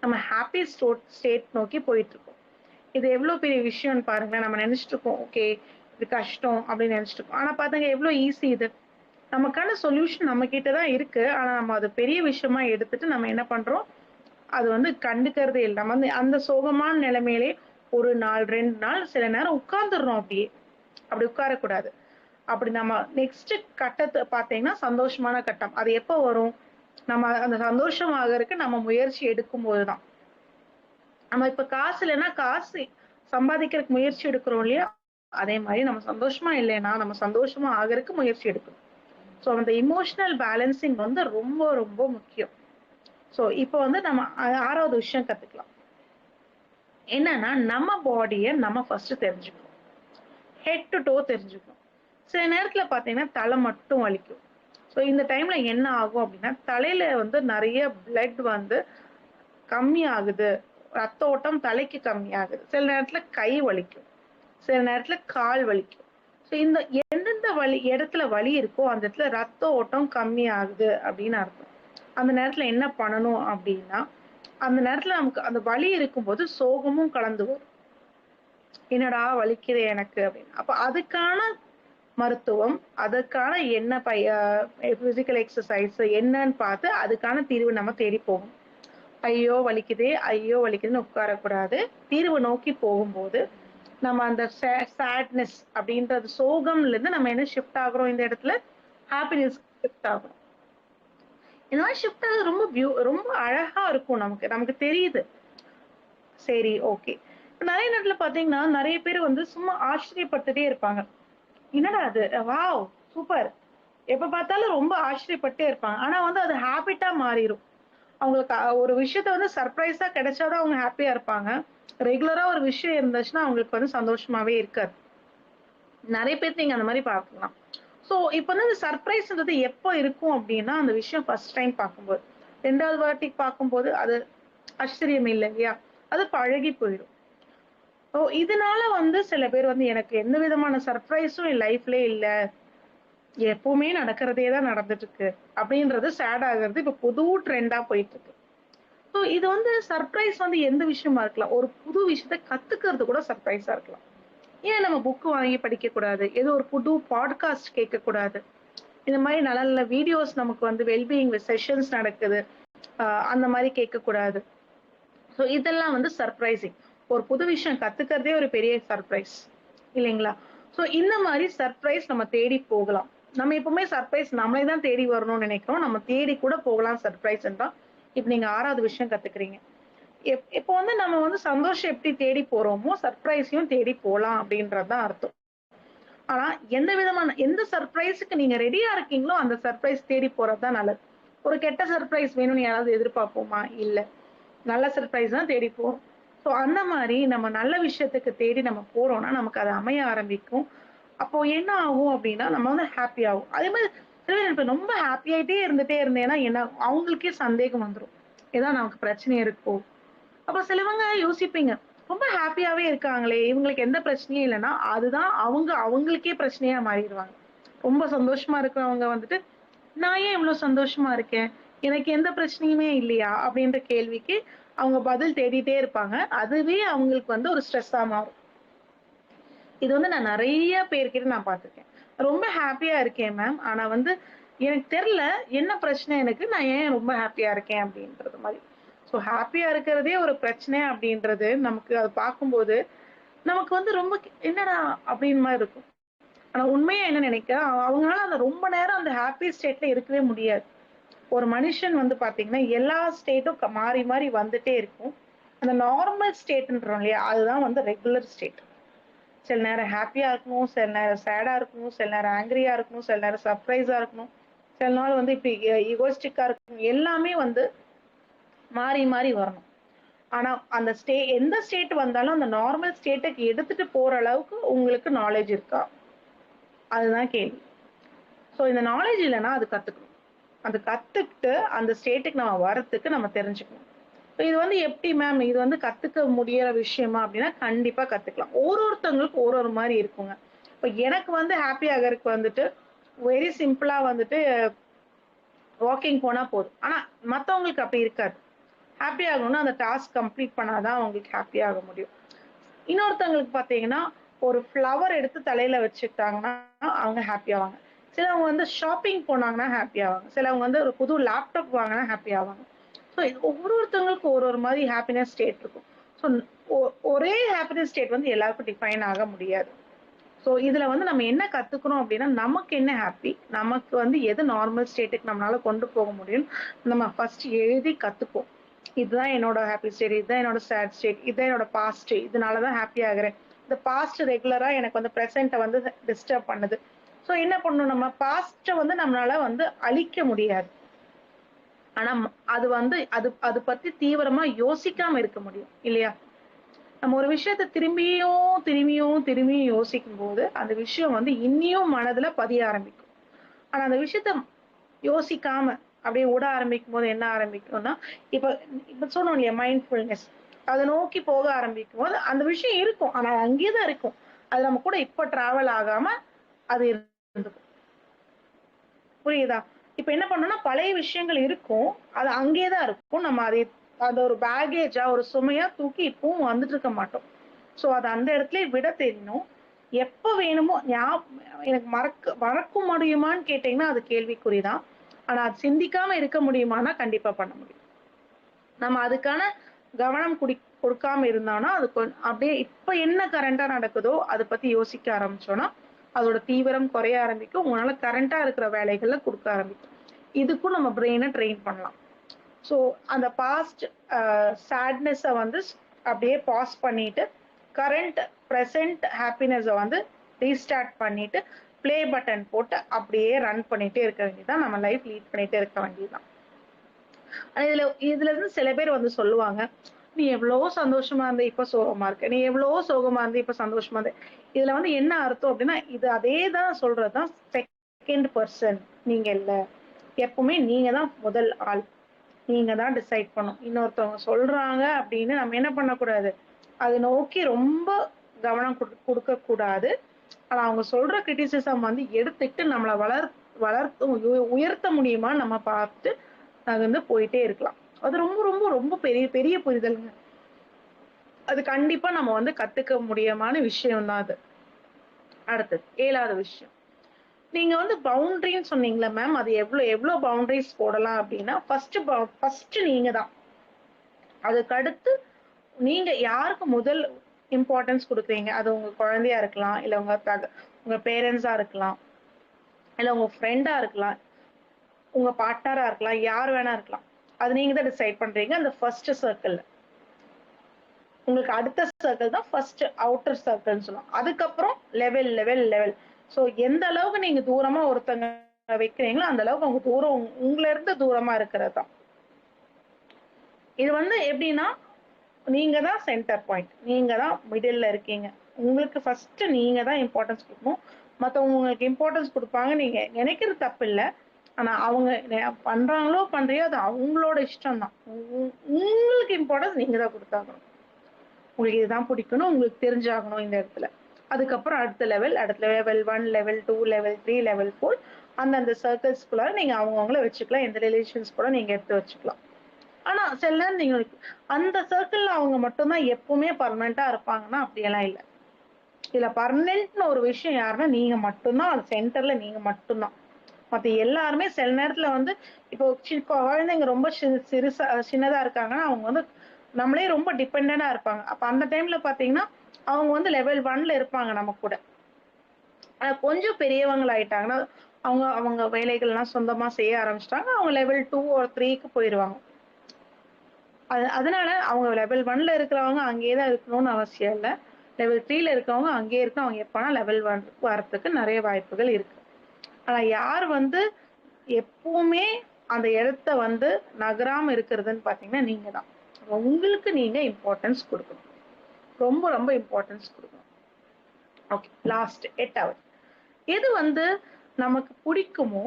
நம்ம ஹாப்பி ஸ்டேட் நோக்கி போயிட்டு இருக்கோம். இது எவ்வளவு பெரிய விஷயம்னு பாருங்களேன். நம்ம நினைச்சிட்டு இருக்கோம், ஓகே இது கஷ்டம் அப்படின்னு நினைச்சிட்டு இருக்கோம். ஆனா பாத்தீங்க எவ்வளவு ஈஸி இது. நமக்கான சொல்யூஷன் நம்ம கிட்ட தான் இருக்கு. ஆனா நம்ம அது பெரிய விஷயமா எடுத்துட்டு நம்ம என்ன பண்றோம், அது வந்து கண்டுக்கிறதே இல்லை. நம்ம வந்து அந்த சோகமான நிலைமையிலே ஒரு நாள் 2 நாள் சில நேரம் உட்கார்ந்துடுறோம் அப்படியே. அப்படி உட்காரக்கூடாது. அப்படி நம்ம நெக்ஸ்ட் கட்டத்தை பார்த்தீங்கன்னா சந்தோஷமான கட்டம். அது எப்போ வரும்? நம்ம அந்த சந்தோஷம் ஆகறதுக்கு நம்ம முயற்சி எடுக்கும் போதுதான். நம்ம இப்ப காசு இல்லைன்னா காசு சம்பாதிக்கிறதுக்கு முயற்சி எடுக்கிறோம் இல்லையா? அதே மாதிரி நம்ம சந்தோஷமா இல்லைன்னா நம்ம சந்தோஷமா ஆகறதுக்கு முயற்சி எடுக்கணும். ஸோ அந்த இமோஷனல் பேலன்சிங் வந்து ரொம்ப ரொம்ப முக்கியம். ஸோ இப்போ வந்து நம்ம 6வது விஷயம் கத்துக்கலாம். என்னன்னா நம்ம பாடியை நம்ம ஃபர்ஸ்ட் தெரிஞ்சுக்கணும். ஹெட் டு டோ தெரிஞ்சுக்கணும். சில நேரத்துல பாத்தீங்கன்னா தலை மட்டும் வலிக்கும். ஸோ இந்த டைம்ல என்ன ஆகும் அப்படின்னா தலையில வந்து நிறைய பிளட் வந்து கம்மி ஆகுது, ரத்த ஓட்டம் தலைக்கு கம்மி ஆகுது. சில நேரத்துல கை வலிக்கும், சில நேரத்துல கால் வலிக்கும். ஸோ இந்த எந்தெந்த இடத்துல வலி இருக்கோ அந்த இடத்துல ரத்த ஓட்டம் கம்மி ஆகுது அப்படின்னு அர்த்தம். அந்த நேரத்துல என்ன பண்ணணும் அப்படின்னா, அந்த நேரத்துல நமக்கு அந்த வலி இருக்கும்போது சோகமும் கலந்து வரும். என்னடா வலிக்குது எனக்கு அப்படின்னு. அப்ப அதுக்கான மருத்துவம், அதுக்கான என்ன பிசிக்கல் எக்ஸசைஸ் என்னன்னு பார்த்து அதுக்கான தீர்வு நம்ம தேடி போகணும். ஐயோ வலிக்குதே, ஐயோ வலிக்குதுன்னு உட்காரக்கூடாது. தீர்வு நோக்கி போகும்போது நம்ம அந்த சேட்னஸ் அப்படின்றது சோகம்ல இருந்து நம்ம என்ன ஷிஃப்ட் ஆகுறோம், இந்த இடத்துல ஹாப்பினஸ் ஷிஃப்ட் ஆகுறோம். இந்த மாதிரி ஷிஃப்ட் ஆகுது ரொம்ப ரொம்ப அழகா இருக்கும். நமக்கு நமக்கு தெரியுது. சரி ஓகே. நிறைய நேரத்துல பாத்தீங்கன்னா நிறைய பேர் வந்து சும்மா ஆச்சரியப்பட்டுட்டே இருப்பாங்க. என்னடா அது, வாவ் சூப்பர், எப்ப பார்த்தாலும் ரொம்ப ஆச்சரியப்பட்டே இருப்பாங்க. ஆனா வந்து அது ஹாபிட்டா மாறிடும். அவங்களுக்கு ஒரு விஷயத்த வந்து சர்ப்ரைஸா கிடைச்சாதான் அவங்க ஹாப்பியா இருப்பாங்க. ரெகுலரா ஒரு விஷயம் இருந்துச்சுன்னா அவங்களுக்கு வந்து சந்தோஷமாவே இருக்காது. நிறைய பேர் நீங்க அந்த மாதிரி பார்க்கலாம். சோ இப்ப வந்து இந்த சர்ப்ரைஸ்ன்றது எப்போ இருக்கும் அப்படின்னா, அந்த விஷயம் ஃபர்ஸ்ட் டைம் பார்க்கும்போது. 2வது வாட்டி பார்க்கும்போது அது ஆச்சரியம் இல்லை இல்லையா? அது பழகி போயிடும். ஓ இதனால வந்து சில பேர் வந்து எனக்கு எந்த விதமான சர்ப்ரைஸும் என் லைஃப்லயே இல்ல, எப்பவுமே நடக்கிறதே தான் நடந்துட்டு இருக்கு அப்படின்றது சேட் ஆகுறது இப்ப புது ட்ரெண்டா போயிட்டு இருக்கு. ஸோ இது வந்து சர்ப்ரைஸ் வந்து எந்த விஷயமா இருக்கலாம். ஒரு புது விஷயத்த கத்துக்கிறது கூட சர்ப்ரைஸா இருக்கலாம். ஏன் நம்ம புக் வாங்கி படிக்க கூடாது? ஏதோ ஒரு புது பாட்காஸ்ட் கேட்க கூடாது? இந்த மாதிரி நல்ல நல்ல வீடியோஸ் நமக்கு வந்து வெல்பீயிங் செஷன்ஸ் நடக்குது, அந்த மாதிரி கேட்க கூடாது? ஸோ இதெல்லாம் வந்து சர்ப்ரைசிங். ஒரு புது விஷயம் கத்துக்கிறதே ஒரு பெரிய சர்ப்ரைஸ் இல்லைங்களா? ஸோ இந்த மாதிரி சர்ப்ரைஸ் நம்ம தேடி போகலாம். நம்ம எப்பவுமே சர்ப்ரைஸ் நம்மளே தான் தேடி வரணும்னு நினைக்கிறோம். நம்ம தேடி கூட போகலாம் சர்ப்ரைஸ் தான். இப்ப நீங்க 6வது விஷயம் கத்துக்கிறீங்க. இப்போ வந்து நம்ம வந்து சந்தோஷம் எப்படி தேடி போறோமோ சர்ப்ரைஸையும் தேடி போலாம் அப்படின்றதுதான் அர்த்தம். ஆனா எந்த சர்ப்ரைஸுக்கு நீங்க ரெடியா இருக்கீங்களோ அந்த சர்ப்ரைஸ் தேடி போறதுதான் நல்லது. ஒரு கெட்ட சர்ப்ரைஸ் வேணும்னு யாராவது எதிர்பார்ப்போமா? இல்ல. நல்ல சர்ப்ரைஸ் தான் தேடி போறோம். ஸோ அந்த மாதிரி நம்ம நல்ல விஷயத்துக்கு தேடி நம்ம போறோம்னா நமக்கு அது அமைய ஆரம்பிக்கும். அப்போ என்ன ஆகும் அப்படின்னா நம்ம வந்து ஹாப்பி ஆகும். அதே மாதிரி சில பேர் இப்ப ரொம்ப ஹாப்பி ஆயிட்டே இருந்துட்டே இருந்தேன்னா என்ன அவங்களுக்கே சந்தேகம் வந்துடும். ஏதாவது நமக்கு பிரச்சனை இருக்கோ? அப்ப சிலவங்க யோசிப்பீங்க, ரொம்ப ஹாப்பியாவே இருக்காங்களே, இவங்களுக்கு எந்த பிரச்சனையும் இல்லைன்னா அதுதான் அவங்களுக்கே பிரச்சனையா மாறிடுவாங்க. ரொம்ப சந்தோஷமா இருக்கிறவங்க வந்துட்டு நான் ஏன் இவ்வளவு சந்தோஷமா இருக்கேன், எனக்கு எந்த பிரச்சனையுமே இல்லையா அப்படின்ற கேள்விக்கு அவங்க பதில் தேடிட்டே இருப்பாங்க. அதுவே அவங்களுக்கு வந்து ஒரு ஸ்ட்ரெஸ்ஸா மாறும். இது வந்து நான் நிறைய பேர்கிட்ட நான் பார்த்திருக்கேன். ரொம்ப ஹாப்பியா இருக்கேன் மேம், ஆனா வந்து எனக்கு தெரியல என்ன பிரச்சனை எனக்கு, நான் ஏன் ரொம்ப ஹாப்பியா இருக்கேன் அப்படின்றது மாதிரி. ஸோ ஹாப்பியா இருக்கிறதே ஒரு பிரச்சனை அப்படின்றது நமக்கு அது பார்க்கும்போது நமக்கு வந்து ரொம்ப என்னடா அப்படின்னு மாதிரி இருக்கும். ஆனா உண்மையா என்ன நினைக்க, அவங்களால அந்த ரொம்ப நேரம் அந்த ஹாப்பி ஸ்டேட்ல இருக்கவே முடியாது. ஒரு மனுஷன் வந்து பாத்தீங்கன்னா எல்லா ஸ்டேட்டும் மாறி மாறி வந்துட்டே இருக்கும். அந்த நார்மல் ஸ்டேட்ன்றோம் இல்லையா, அதுதான் வந்து ரெகுலர் ஸ்டேட். சில நேரம் ஹாப்பியா இருக்கணும், சில நேரம் சேடா இருக்கணும், சில நேரம் ஆங்கிரியா இருக்கணும், சில நேரம் சர்ப்ரைஸா இருக்கணும், சில நாள் வந்து இப்படி ஈகோஸ்டிக்கா இருக்கணும். எல்லாமே வந்து மாறி மாறி வரணும். ஆனா அந்த எந்த ஸ்டேட் வந்தாலும் அந்த நார்மல் ஸ்டேட்டுக்கு எடுத்துட்டு போற அளவுக்கு உங்களுக்கு நாலேஜ் இருக்கா? அதுதான் கேள்வி. ஸோ இந்த நாலேஜ் இல்லைன்னா அது கத்துக்கணும். அது கத்துக்கிட்டு அந்த ஸ்டேட்டுக்கு நம்ம வரத்துக்கு நம்ம தெரிஞ்சுக்கணும். இது வந்து எப்படி மேம் இது வந்து கத்துக்க முடியற விஷயமா அப்படின்னா கண்டிப்பா கத்துக்கலாம். ஒருத்தவங்களுக்கு ஒரு ஒரு மாதிரி இருக்குங்க. இப்ப எனக்கு வந்து ஹாப்பி ஆகறதுக்கு வந்துட்டு வெரி சிம்பிளா வந்துட்டு வாக்கிங் போனா போதும். ஆனா மத்தவங்களுக்கு அப்படி இருக்காது. ஹாப்பி ஆகணும்னா அந்த டாஸ்க் கம்ப்ளீட் பண்ணாதான் அவங்களுக்கு ஹாப்பி ஆக முடியும். இன்னொருத்தவங்களுக்கு பாத்தீங்கன்னா ஒரு ஃப்ளவர் எடுத்து தலையில வச்சுக்கிட்டாங்கன்னா அவங்க ஹாப்பி ஆவாங்க. சிலவங்க வந்து ஷாப்பிங் போனாங்கன்னா ஹாப்பி ஆவாங்க. சிலவங்க வந்து ஒரு புது லேப்டாப் வாங்கினா ஹாப்பி ஆவாங்க. ஸோ ஒவ்வொருத்தவங்களுக்கும் ஒரு ஒரு மாதிரி ஹாப்பினஸ் ஸ்டேட் இருக்கும். ஸோ ஒரே ஹாப்பினஸ் ஸ்டேட் வந்து எல்லாருக்கும் டிஃபைன் ஆக முடியாது. ஸோ இதுல வந்து நம்ம என்ன கத்துக்கிறோம் அப்படின்னா, நமக்கு என்ன ஹாப்பி, நமக்கு வந்து எது நார்மல் ஸ்டேட்டுக்கு நம்மளால கொண்டு போக முடியும், நம்ம ஃபர்ஸ்ட் எழுதி கத்துப்போம். இதுதான் என்னோட ஹாப்பி ஸ்டேட், இதுதான் என்னோட சேட் ஸ்டேட், இதுதான் என்னோட பாஸ்ட், இதனாலதான் ஹாப்பி ஆகுறேன். இந்த பாஸ்ட் ரெகுலரா எனக்கு வந்து ப்ரெசென்ட்டை வந்து டிஸ்டர்ப் பண்ணுது. ஸோ என்ன பண்ணணும், நம்ம பாஸ்ட்டை வந்து நம்மளால வந்து அழிக்க முடியாது. ஆனா அது வந்து அது அது பத்தி தீவிரமா யோசிக்காம இருக்க முடியும் இல்லையா? நம்ம ஒரு விஷயத்த திரும்பியும் யோசிக்கும் போது அந்த விஷயம் வந்து இன்னியும் மனதுல பதிய ஆரம்பிக்கும். ஆனா அந்த விஷயத்த யோசிக்காம அப்படியே விட ஆரம்பிக்கும் போது என்ன ஆரம்பிக்கும்னா, இப்ப இப்ப சொன்னோம் இல்லையா மைண்ட்ஃபுல்னஸ், அதை நோக்கி போக ஆரம்பிக்கும் போது அந்த விஷயம் இருக்கும். ஆனா அங்கேயேதான் இருக்கும். அது நம்ம கூட இப்ப டிராவல் ஆகாம அது இருந்துக்கும். புரியுதா? இப்ப என்ன பண்ணணும்னா, பழைய விஷயங்கள் இருக்கும். அது அங்கேயேதான் இருக்கும். நம்ம அதை அது ஒரு பேகேஜா, ஒரு சுமையா தூக்கி இப்பவும் வந்துட்டு இருக்க மாட்டோம். சோ அது அந்த இடத்துலயே விட தெரியணும். எப்ப வேணுமோ எனக்கு மறக்க முடியுமான்னு கேட்டீங்கன்னா அது கேள்விக்குறிதான். ஆனா அது சிந்திக்காம இருக்க முடியுமான்னா கண்டிப்பா பண்ண முடியும். நம்ம அதுக்கான கவனம் கொடுக்காம இருந்தோம்னா அது அப்படியே இப்ப என்ன கரண்டா நடக்குதோ அதை பத்தி யோசிக்க ஆரம்பிச்சோம்னா அதோட தீவிரம் குறைய ஆரம்பிக்கும். உங்களால கரண்டா இருக்கிற வேலைகள்ல கொடுக்க ஆரம்பிக்கும். இதுக்கும் நம்ம பிரெயினை ட்ரெயின் பண்ணலாம். ஸோ அந்த பாஸ்ட் சேட்னஸை வந்து அப்படியே பாஸ் பண்ணிட்டு கரண்ட் ப்ரெசென்ட் ஹாப்பினஸை வந்து ரீஸ்டார்ட் பண்ணிட்டு ப்ளே பட்டன் போட்டு அப்படியே ரன் பண்ணிட்டே இருக்க வேண்டியதுதான். நம்ம லைஃப் லீட் பண்ணிட்டே இருக்க வேண்டியதுதான். இதுல இருந்து சில பேர் வந்து சொல்லுவாங்க, நீ எவ்வளவோ சந்தோஷமா இருந்த இப்ப சோகமா இருக்க, நீ எவ்வளவோ சோகமா இருந்த இப்ப சந்தோஷமா இருந்த. இதுல வந்து என்ன அர்த்தம் அப்படின்னா, இது அதேதான் சொல்றதுதான் செகண்ட் பர்சன். நீங்க இல்ல, எப்பவுமே நீங்க தான் முதல் ஆள். நீங்க தான் டிசைட் பண்ணும். இன்னொருத்தவங்க சொல்றாங்க அப்படின்னு நம்ம என்ன பண்ணக்கூடாது, அதை நோக்கி ரொம்ப கவனம் கொடுக்க கூடாது. ஆனா அவங்க சொல்ற கிரிட்டிசிசம் வந்து எடுத்துக்கிட்டு நம்மளை வளர்த்து உயர்த்த முடியுமா நம்ம பார்த்து நகர்ந்து போயிட்டே இருக்கலாம். அது ரொம்ப ரொம்ப ரொம்ப பெரிய பெரிய புரிதலுங்க. அது கண்டிப்பா நம்ம வந்து கத்துக்க முடியுமான விஷயம் தான் அது. அடுத்தது 7வது விஷயம், நீங்க வந்து பவுண்டரின்னு சொன்னீங்களா மேம், அது எவ்வளவு எவ்வளவு பவுண்டரிஸ் போடலாம் அப்படின்னா, ஃபர்ஸ்ட் நீங்க தான். அதுக்கு அடுத்து நீங்க யாருக்கு முதல் இம்பார்ட்டன்ஸ் கொடுக்குறீங்க, அது உங்க குழந்தையா இருக்கலாம், இல்ல உங்க பேரண்ட்ஸா இருக்கலாம், இல்ல உங்க ஃப்ரெண்டா இருக்கலாம், உங்க பார்ட்னரா இருக்கலாம், யார் வேணா இருக்கலாம். அது நீங்க தான் டிசைட் பண்றீங்க. அந்த ஃபர்ஸ்ட் சர்க்கிள் உங்களுக்கு அடுத்த சர்க்கிள் தான் ஃபர்ஸ்ட் அவுட்டர் சர்க்கிள்னு சொல்லுவோம். அதுக்கப்புறம் லெவல் லெவல் லெவல். ஸோ எந்த அளவுக்கு நீங்க தூரமா ஒருத்தங்க வைக்கிறீங்களோ அந்த அளவுக்கு அவங்க தூரம் உங்கள இருந்து தூரமா இருக்கிறது தான். இது வந்து எப்படின்னா, நீங்க தான் சென்டர் பாயிண்ட், நீங்க தான் மிடில்ல இருக்கீங்க. உங்களுக்கு ஃபர்ஸ்ட் நீங்க தான் இம்பார்ட்டன்ஸ் கொடுக்கணும். மற்றவங்க உங்களுக்கு இம்பார்ட்டன்ஸ் கொடுப்பாங்க, நீங்க நினைக்கிறது தப்பு இல்லை. ஆனா அவங்க பண்றாங்களோ பண்றியோ அது அவங்களோட இஷ்டம் தான். உங்களுக்கு இம்பார்ட்டன்ஸ் நீங்க தான் கொடுத்தாகணும். உங்களுக்கு இதுதான் பிடிக்கணும், உங்களுக்கு தெரிஞ்சாகணும் இந்த இடத்துல. அதுக்கப்புறம் அடுத்த level level 1, level 2, level 3, level 4 அந்தந்த சர்க்கிள்ஸ்குள்ளார நீங்க அவங்கவுங்கள வச்சுக்கலாம். எந்த ரிலேஷன்ஸ் கூட நீங்க எடுத்து வச்சுக்கலாம். ஆனா சில நேரம் நீங்க அந்த சர்க்கிள்ல அவங்க மட்டும்தான் எப்பவுமே பர்மனண்டா இருப்பாங்கன்னா அப்படியெல்லாம் இல்லை. இதுல பர்மனன்ட்னு ஒரு விஷயம் யாருன்னா நீங்க மட்டும்தான். அது சென்டர்ல நீங்க மட்டும்தான். மத்த எல்லாருமே சில நேரத்துல வந்து இப்போ குழந்தைங்க ரொம்ப சின்னதா இருக்காங்கன்னா அவங்க வந்து நம்மளே ரொம்ப டிபெண்டா இருப்பாங்க. அப்ப அந்த டைம்ல பாத்தீங்கன்னா அவங்க வந்து லெவல் 1ல இருப்பாங்க நம்ம கூட. ஆனா கொஞ்சம் பெரியவங்க ஆயிட்டாங்கன்னா அவங்க அவங்க வேலைகள் எல்லாம் சொந்தமா செய்ய ஆரம்பிச்சிட்டாங்க, அவங்க லெவல் 2 or 3க்கு போயிருவாங்க. அதனால அவங்க லெவல் 1ல இருக்கிறவங்க அங்கேயேதான் இருக்கணும்னு அவசியம் இல்லை. லெவல் 3ல இருக்கவங்க அங்கேயே இருக்கணும். அவங்க எப்பனா லெவல் 1 வரத்துக்கு நிறைய வாய்ப்புகள் இருக்கு. ஆனா யார் வந்து எப்பவுமே அந்த இடத்த வந்து நகராம இருக்கிறதுன்னு பாத்தீங்கன்னா நீங்க தான். உங்களுக்கு நீங்க இம்பார்ட்டன்ஸ் கொடுக்கணும். ரொம்ப ரொம்ப இம்பார்ட்டன்ஸ் கொடுக்கணும். ஓகே, லாஸ்ட் 8வது, எது வந்து நமக்கு பிடிக்குமோ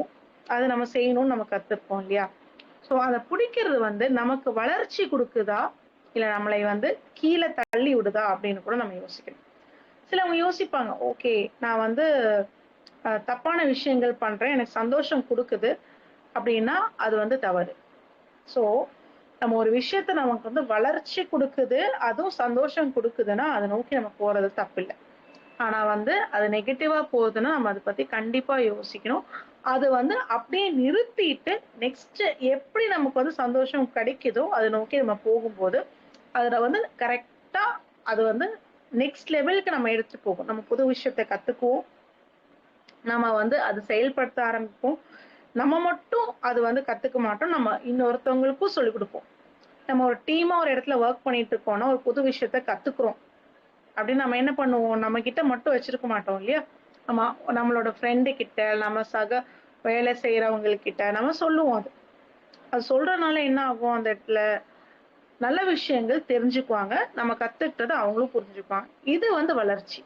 அதை நம்ம செய்யணும்னு நம்ம கத்துப்போம் இல்லையா? சோ அதை பிடிக்கிறது வந்து நமக்கு வளர்ச்சி கொடுக்குதா இல்ல நம்மளை வந்து கீழே தள்ளி விடுதா அப்படின்னு கூட நம்ம யோசிக்கணும். சிலவங்க யோசிப்பாங்க, ஓகே நான் வந்து தப்பான விஷயங்கள் பண்றேன், எனக்கு சந்தோஷம் கொடுக்குது அப்படின்னா அது வந்து தவறு. சோ நம்ம ஒரு விஷயத்த நமக்கு வந்து வளர்ச்சி கொடுக்குது, அதுவும் சந்தோஷம் கொடுக்குதுன்னா அதை நோக்கி நம்ம போறது தப்பு இல்லை. ஆனா வந்து அது நெகட்டிவா போகுதுன்னா நம்ம அதை பத்தி கண்டிப்பா யோசிக்கணும். அது வந்து அப்படியே நிறுத்திட்டு நெக்ஸ்ட் எப்படி நமக்கு வந்து சந்தோஷம் கிடைக்குதோ அதை நோக்கி நம்ம போகும்போது அதுல வந்து கரெக்டா அது வந்து நெக்ஸ்ட் லெவலுக்கு நம்ம எடுத்து போகும். நம்ம புது விஷயத்தை கத்துக்குவோம். நம்ம வந்து அது செயல்படுத்த ஆரம்பிப்போம். நம்ம மட்டும் அது வந்து கத்துக்க மாட்டோம். நம்ம இன்னொருத்தவங்களுக்கும் சொல்லிக் கொடுப்போம். நம்ம ஒரு டீமா ஒரு இடத்துல ஒர்க் பண்ணிட்டு இருக்கோம்னா ஒரு புது விஷயத்த கத்துக்கிறோம் அப்படின்னு நம்ம என்ன பண்ணுவோம், நம்ம கிட்ட மட்டும் வச்சிருக்க மாட்டோம் இல்லையா? நம்ம நம்மளோட ஃப்ரெண்டு கிட்ட, நம்ம சக வேலை செய்யறவங்ககிட்ட நம்ம சொல்லுவோம். அது அது சொல்றதுனால என்ன ஆகும், அந்த இடத்துல நல்ல விஷயங்கள் தெரிஞ்சுக்குவாங்க. நம்ம கத்துக்கிட்டது அவங்களும் புரிஞ்சுப்பாங்க. இது வந்து வளர்ச்சி.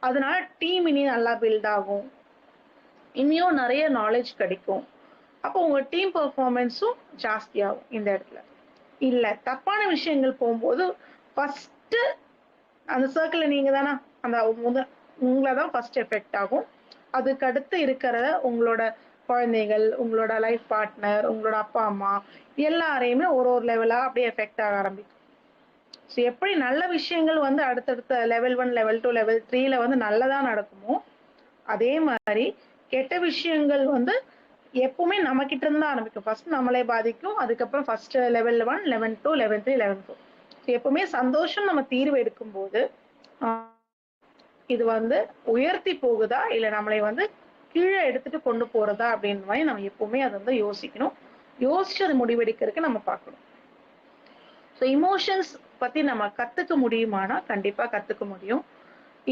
அதனால டீம் இனி நல்லா பில்ட் ஆகும். இனியும் நிறைய நாலேஜ் கிடைக்கும். அப்போ உங்க டீம் பெர்ஃபார்மன்ஸும் ஜாஸ்தியாகும் இந்த இடத்துல. இல்ல தப்பான விஷயங்கள் போகும்போது ஃபர்ஸ்ட் அந்த சர்க்கிள்ல நீங்க தானே அந்த உங்களை தான் ஃபர்ஸ்ட் எஃபெக்ட் ஆகும். அதுக்கு அடுத்து இருக்கிற உங்களோட குழந்தைகள், உங்களோட லைஃப் பார்ட்னர், உங்களோட அப்பா அம்மா எல்லாரையுமே ஒரு ஒரு லெவலா அப்படியே எஃபெக்ட் ஆக ஆரம்பிக்கும். ஸோ எப்படி நல்ல விஷயங்கள் வந்து அடுத்தடுத்த லெவல் 1, லெவல் 2, லெவல் 3ல வந்து நல்லதா நடக்குமோ அதே மாதிரி கெட்ட விஷயங்கள் வந்து எப்பவுமே நம்ம கிட்ட இருந்து தான் ஆரம்பிக்கும். ஃபர்ஸ்ட் நம்மளே பாதிக்கும். அதுக்கப்புறம் first level 1, level 2, level 3, level 4. எப்பவுமே சந்தோஷம் நம்ம தீர்வு எடுக்கும்போது இது வந்து உயர்த்தி போகுதா இல்ல நம்மளை வந்து கீழே எடுத்துட்டு கொண்டு போறதா அப்படின்ற மாதிரி நம்ம எப்பவுமே அதை வந்து யோசிக்கணும். யோசிச்சு அது முடிவெடுக்கிறதுக்கு நம்ம பார்க்கணும். ஸோ இமோஷன்ஸ் பத்தி நம்ம கத்துக்க முடியுமானா கண்டிப்பா கத்துக்க முடியும்.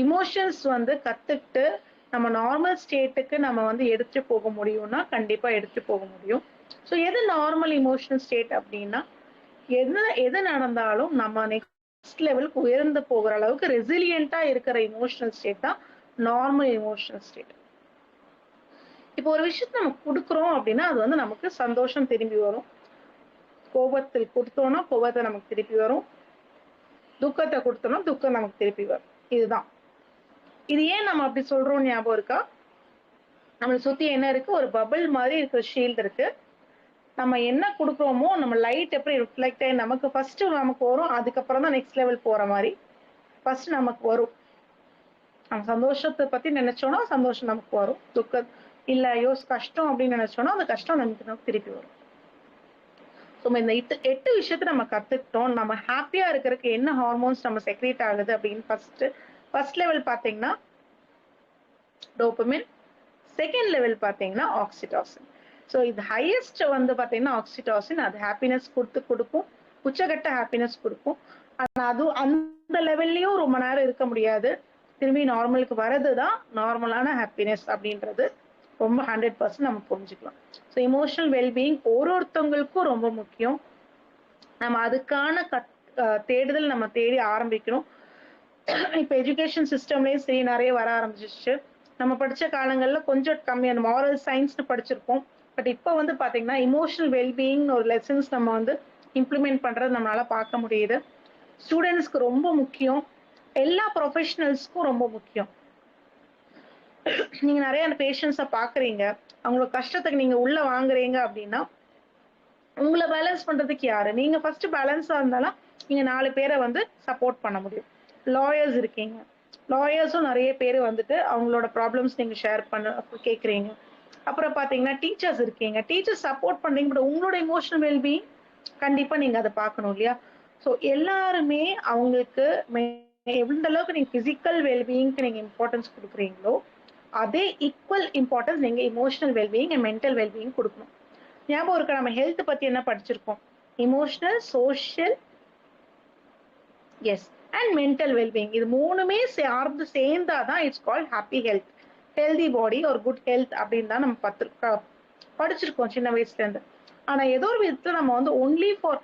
இமோஷன்ஸ் வந்து கத்துக்கிட்டு நம்ம நார்மல் ஸ்டேட்டுக்கு நம்ம வந்து எடுத்துட்டு போக முடியும்னா கண்டிப்பா எடுத்துட்டு போக முடியும். ஸோ எது நார்மல் இமோஷனல் ஸ்டேட் அப்படின்னா எது எது நடந்தாலும் நம்ம நெக்ஸ்ட் லெவலுக்கு உயர்ந்து போகிற அளவுக்கு ரெசிலியண்டா இருக்கிற இமோஷனல் ஸ்டேட் தான் நார்மல் இமோஷனல் ஸ்டேட். இப்போ ஒரு விஷயத்தை நம்ம கொடுக்குறோம் அப்படின்னா அது வந்து நமக்கு சந்தோஷம் திரும்பி வரும். கோபத்தில் கொடுத்தோம்னா கோபத்தை நமக்கு திருப்பி வரும். துக்கத்தை கொடுத்தோம்னா துக்கம் நமக்கு திருப்பி வரும். இதுதான். இது ஏன் நம்ம அப்படி சொல்றோம் ஞாபகம் இருக்கா? நம்மளை சுத்தி என்ன இருக்கு, ஒரு பபிள் மாதிரி இருக்கிற ஷீல்டு இருக்கு. நம்ம என்ன கொடுக்குறோமோ நம்ம லைட் எப்படி ரிஃப்ளெக்ட் ஆகி நமக்கு ஃபர்ஸ்ட் நமக்கு வரும். அதுக்கப்புறம் தான் நெக்ஸ்ட் லெவல் போற மாதிரி ஃபர்ஸ்ட் நமக்கு வரும். நம்ம சந்தோஷத்தை பத்தி நினைச்சோம்னா சந்தோஷம் நமக்கு வரும். துக்கம் இல்ல கஷ்டம் அப்படின்னு நினைச்சோம்னா அந்த கஷ்டம் நமக்கு திருப்பி வரும். ஸோ இந்த 8 விஷயத்தை நம்ம கத்துக்கிட்டோம். நம்ம ஹாப்பியா இருக்கிறதுக்கு என்ன ஹார்மோன்ஸ் நம்ம செக்ரேட் ஆகுது அப்படின்னு ஃபர்ஸ்ட் லெவல் பாத்தீங்கன்னா டோபமின், செகண்ட் லெவல் பாத்தீங்கன்னா ஆக்சிடாசின். ஸோ இது ஹையஸ்ட் வந்து பாத்தீங்கன்னா ஆக்சிடாசின். அது ஹாப்பினஸ் கொடுக்கும், உச்சகட்ட ஹாப்பினஸ் கொடுக்கும். ஆனா அது அந்த லெவல்லயும் ரொம்ப நேரம் இருக்க முடியாது. திரும்பி நார்மலுக்கு வரதுதான் நார்மலான ஹாப்பினஸ் அப்படின்றது ரொம்ப 100% நம்ம புரிஞ்சுக்கலாம். ஸோ இமோஷனல் வெல்பீயிங் ஒருத்தவங்களுக்கும் ரொம்ப முக்கியம். நம்ம அதுக்கான தேடுதல் நம்ம தேடி ஆரம்பிக்கணும். இப்ப எஜுகேஷன் சிஸ்டம்லயும் சரி நிறைய வர ஆரம்பிச்சிருச்சு. நம்ம படிச்ச காலங்கள்ல கொஞ்சம் கம்மியான மாரல் சயின்ஸ்னு படிச்சிருப்போம். பட் இப்போ வந்து பாத்தீங்கன்னா இமோஷனல் வெல்பீயிங் ஒரு லெசன்ஸ் நம்ம வந்து இம்ப்ளிமெண்ட் பண்றது நம்மளால பார்க்க முடியுது. ஸ்டூடெண்ட்ஸ்க்கு ரொம்ப முக்கியம். எல்லா ப்ரொஃபஷனல்ஸ்க்கும் ரொம்ப முக்கியம். நீங்க நிறைய அந்த பேஷண்ட்ஸை பாக்குறீங்க, அவங்களோட கஷ்டத்துக்கு நீங்க உள்ள வாங்குறீங்க அப்படின்னா உங்களை பேலன்ஸ் பண்றதுக்கு யாரு? நீங்க ஃபர்ஸ்ட் பேலன்ஸா இருந்தாலும் நீங்க 4 பேரை வந்து சப்போர்ட் பண்ண முடியும். லாயர்ஸ் இருக்கீங்க, லாயர்ஸும் நிறைய பேர் வந்துட்டு அவங்களோட ப்ராப்ளம்ஸ் நீங்க ஷேர் பண்ண கேட்குறீங்க. அப்புறம் பாத்தீங்கன்னா டீச்சர்ஸ் இருக்கீங்க, டீச்சர்ஸ் சப்போர்ட் பண்றீங்க. பட் உங்களோட இமோஷனல் வெல்பீயிங் கண்டிப்பா நீங்க அதை பார்க்கணும் இல்லையா? ஸோ எல்லாருமே அவங்களுக்கு எந்த அளவுக்கு நீங்க பிசிக்கல் வெல்பீயிங்க்கு நீங்க இம்பார்ட்டன்ஸ் கொடுக்குறீங்களோ அதே ஈக்குவல் இம்பார்ட்டன்ஸ் நீங்க emotional wellbeing and mental wellbeing கொடுக்கணும். ஞாபகம் இருக்கா நம்ம ஹெல்த் பத்தி என்ன படிச்சிருக்கோம்? இமோஷனல், சோஷியல், எஸ், அண்ட் மென்டல் வெல்பீயிங். இது மூணுமே சார்ந்து சேர்ந்தாதான் it's called happy health. Healthy body ஒரு குட் ஹெல்த் அப்படின்னு தான் நம்ம படிச்சிருக்கோம் சின்ன வயசுல இருந்து. ஆனா ஏதோ ஒரு விதத்துல நம்ம வந்து ஒன்லி ஃபார்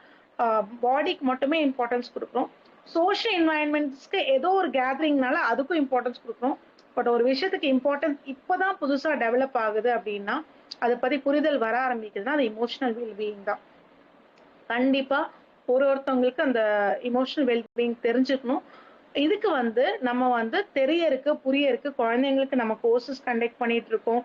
பாடிக்கு மட்டுமே இம்பார்ட்டன்ஸ் கொடுக்குறோம். சோஷியல் என்வாயன்மெண்ட்ஸ்க்கு ஏதோ ஒரு கேதரிங்னால அதுக்கும் இம்பார்ட்டன்ஸ் கொடுக்குறோம். பட் ஒரு விஷயத்துக்கு இம்பார்ட்டன்ஸ் இப்பதான் புதுசா டெவலப் ஆகுது அப்படின்னா அதை பத்தி புரிதல் வர ஆரம்பிக்குதுன்னா அது இமோஷனல் வெல்பீயிங் தான். கண்டிப்பா ஒருத்தவங்களுக்கு அந்த இமோஷனல் வெல்பீயிங் தெரிஞ்சுக்கணும். இதுக்கு வந்து நம்ம வந்து தெரியறதுக்கு புரியறதுக்கு குழந்தைங்களுக்கு நம்ம கோர்சஸ் கண்டக்ட் பண்ணிட்டு இருக்கோம்.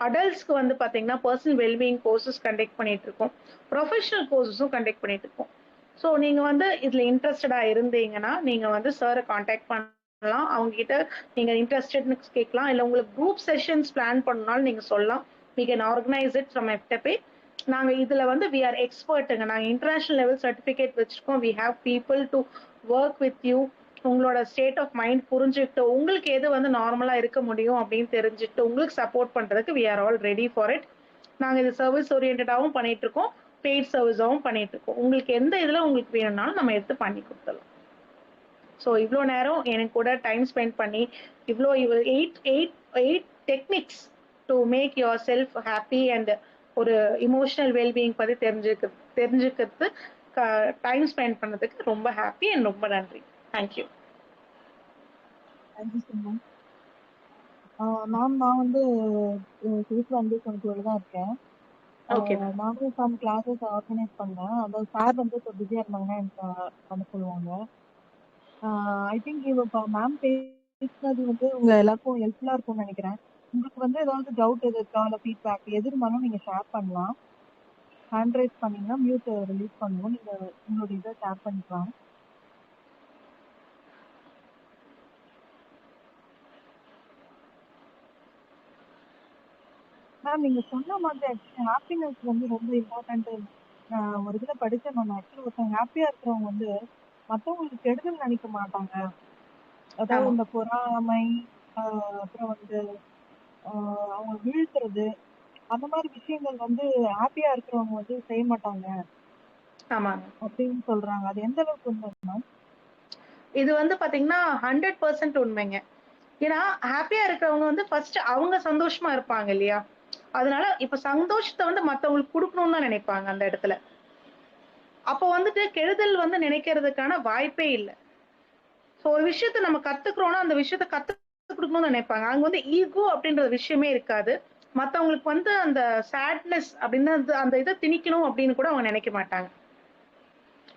அடல்ட்ஸ்க்கு வந்து பாத்தீங்கன்னா பர்சனல் வெல்பீயிங் கோர்சஸ் கண்டக்ட் பண்ணிட்டு இருக்கோம். ப்ரொஃபஷனல் கோர்சஸும் கண்டக்ட் பண்ணிட்டு இருக்கோம். ஸோ நீங்க வந்து இதுல இன்ட்ரெஸ்டடா இருந்தீங்கன்னா நீங்க வந்து சாரை கான்டாக்ட் பண்ண பண்ணலாம். அவங்க கிட்ட நீங்க இன்ட்ரெஸ்டட்னு கேட்கலாம். இல்ல உங்களுக்கு குரூப் செஷன்ஸ் பிளான் பண்ணணும்னாலும் நீங்க சொல்லலாம். we can organize it from FTP. நாங்க இதுல வந்து we are expertங்க. நாங்க இன்டர்நேஷனல் லெவல் சர்டிபிகேட் வச்சிருக்கோம். we have people to work with you. உங்களோட ஸ்டேட் ஆஃப் மைண்ட் புரிஞ்சுக்கிட்டு உங்களுக்கு எது வந்து நார்மலா இருக்க முடியும் அப்படின்னு தெரிஞ்சுட்டு உங்களுக்கு சப்போர்ட் பண்றதுக்கு we are all ready for it. நாங்க இது சர்வீஸ் ஓரியன்டாவும் பண்ணிட்டு இருக்கோம், பெய்ட் சர்வீஸாவும் பண்ணிட்டு இருக்கோம். உங்களுக்கு எந்த இதுல உங்களுக்கு வேணும்னாலும் நம்ம எடுத்து பண்ணி கொடுத்துடலாம். ஸோ இவ்வளோ நேரம் எனக்கு கூட டைம் ஸ்பெண்ட் பண்ணி இவ்வளோ eight techniques to make your self happy and ஒரு இமோஷனல் வெல்பீயிங் பற்றி தெரிஞ்சுக்கிறது டைம் ஸ்பெண்ட் பண்ணதுக்கு ரொம்ப ஹாப்பி அண்ட் ரொம்ப நன்றி. Thank you. Thank you so much ma'am. நான் வந்து சிவிக் வந்து கொஞ்சம் தான் இருக்கேன். ஓகே நானும் சம் கிளாஸஸ் ஆர்கனைஸ் பண்ணேன். அந்த சார் வந்து இப்போ பிஸியாக இருந்தாங்கன்னா எனக்கு பண்ண சொல்லுவாங்க. ஐ திங்க் இப்போ மேம் பேசினது வந்து உங்க எல்லாருக்கும் ஹெல்ப்ஃபுல்லாக இருக்கும்னு நினைக்கிறேன். உங்களுக்கு வந்து ஏதாவது டவுட் இருக்கா இல்லை ஃபீட்பேக் எது இருந்தாலும் நீங்கள் ஷேர் பண்ணலாம். ஹேண்ட் ரைஸ் பண்ணீங்கன்னா மியூட் ரிலீஸ் பண்ணுவோம், நீங்கள் உங்களோட இதை ஷேர் பண்ணிக்கலாம். மேம் நீங்க சொன்ன மாதிரி ஆக்சுவலி ஹாப்பினஸ் வந்து ரொம்ப இம்பார்ட்டன்ட். ஒரு இதுல படிச்சேன் நான். ஆக்சுவலி ஒருத்தவங்க ஹாப்பியா இருக்கிறவங்க வந்து மத்தவங்களுக்கு கெடுதல் நினைக்க மாட்டாங்க. அதாவது ஆமா இந்த பொறாமை, அப்புறம் வந்து அவங்க வீழ்த்துறது, அந்த மாதிரி விஷயங்கள் வந்து ஹாப்பியா இருக்கிறவங்க வந்து செய்ய மாட்டாங்க ஆமாங்க. அப்படின்னு சொல்றாங்க. அது எந்த அளவுக்கு உண்மை மேம்? இது வந்து பாத்தீங்கன்னா 100% உண்மைங்க. ஏன்னா ஹாப்பியா இருக்கிறவங்க வந்து ஃபர்ஸ்ட் அவங்க சந்தோஷமா இருப்பாங்க இல்லையா, அதனால இப்ப சந்தோஷத்தை வந்து மத்தவங்களுக்கு கொடுக்கணும்னு தான் நினைப்பாங்க அந்த இடத்துல. அப்போ வந்துட்டு கெடுதல் வந்து நினைக்கிறதுக்கான வாய்ப்பே இல்லை. ஸோ ஒரு விஷயத்த நம்ம கத்துக்கிறோம்னா அந்த விஷயத்த கத்து கொடுக்கணும்னு நினைப்பாங்க. அங்க வந்து ஈகோ அப்படின்ற விஷயமே இருக்காது. மத்தவங்களுக்கு வந்து அந்த சேட்னஸ் அப்படின்னு அந்த இதை திணிக்கணும் அப்படின்னு கூட அவங்க நினைக்க மாட்டாங்க.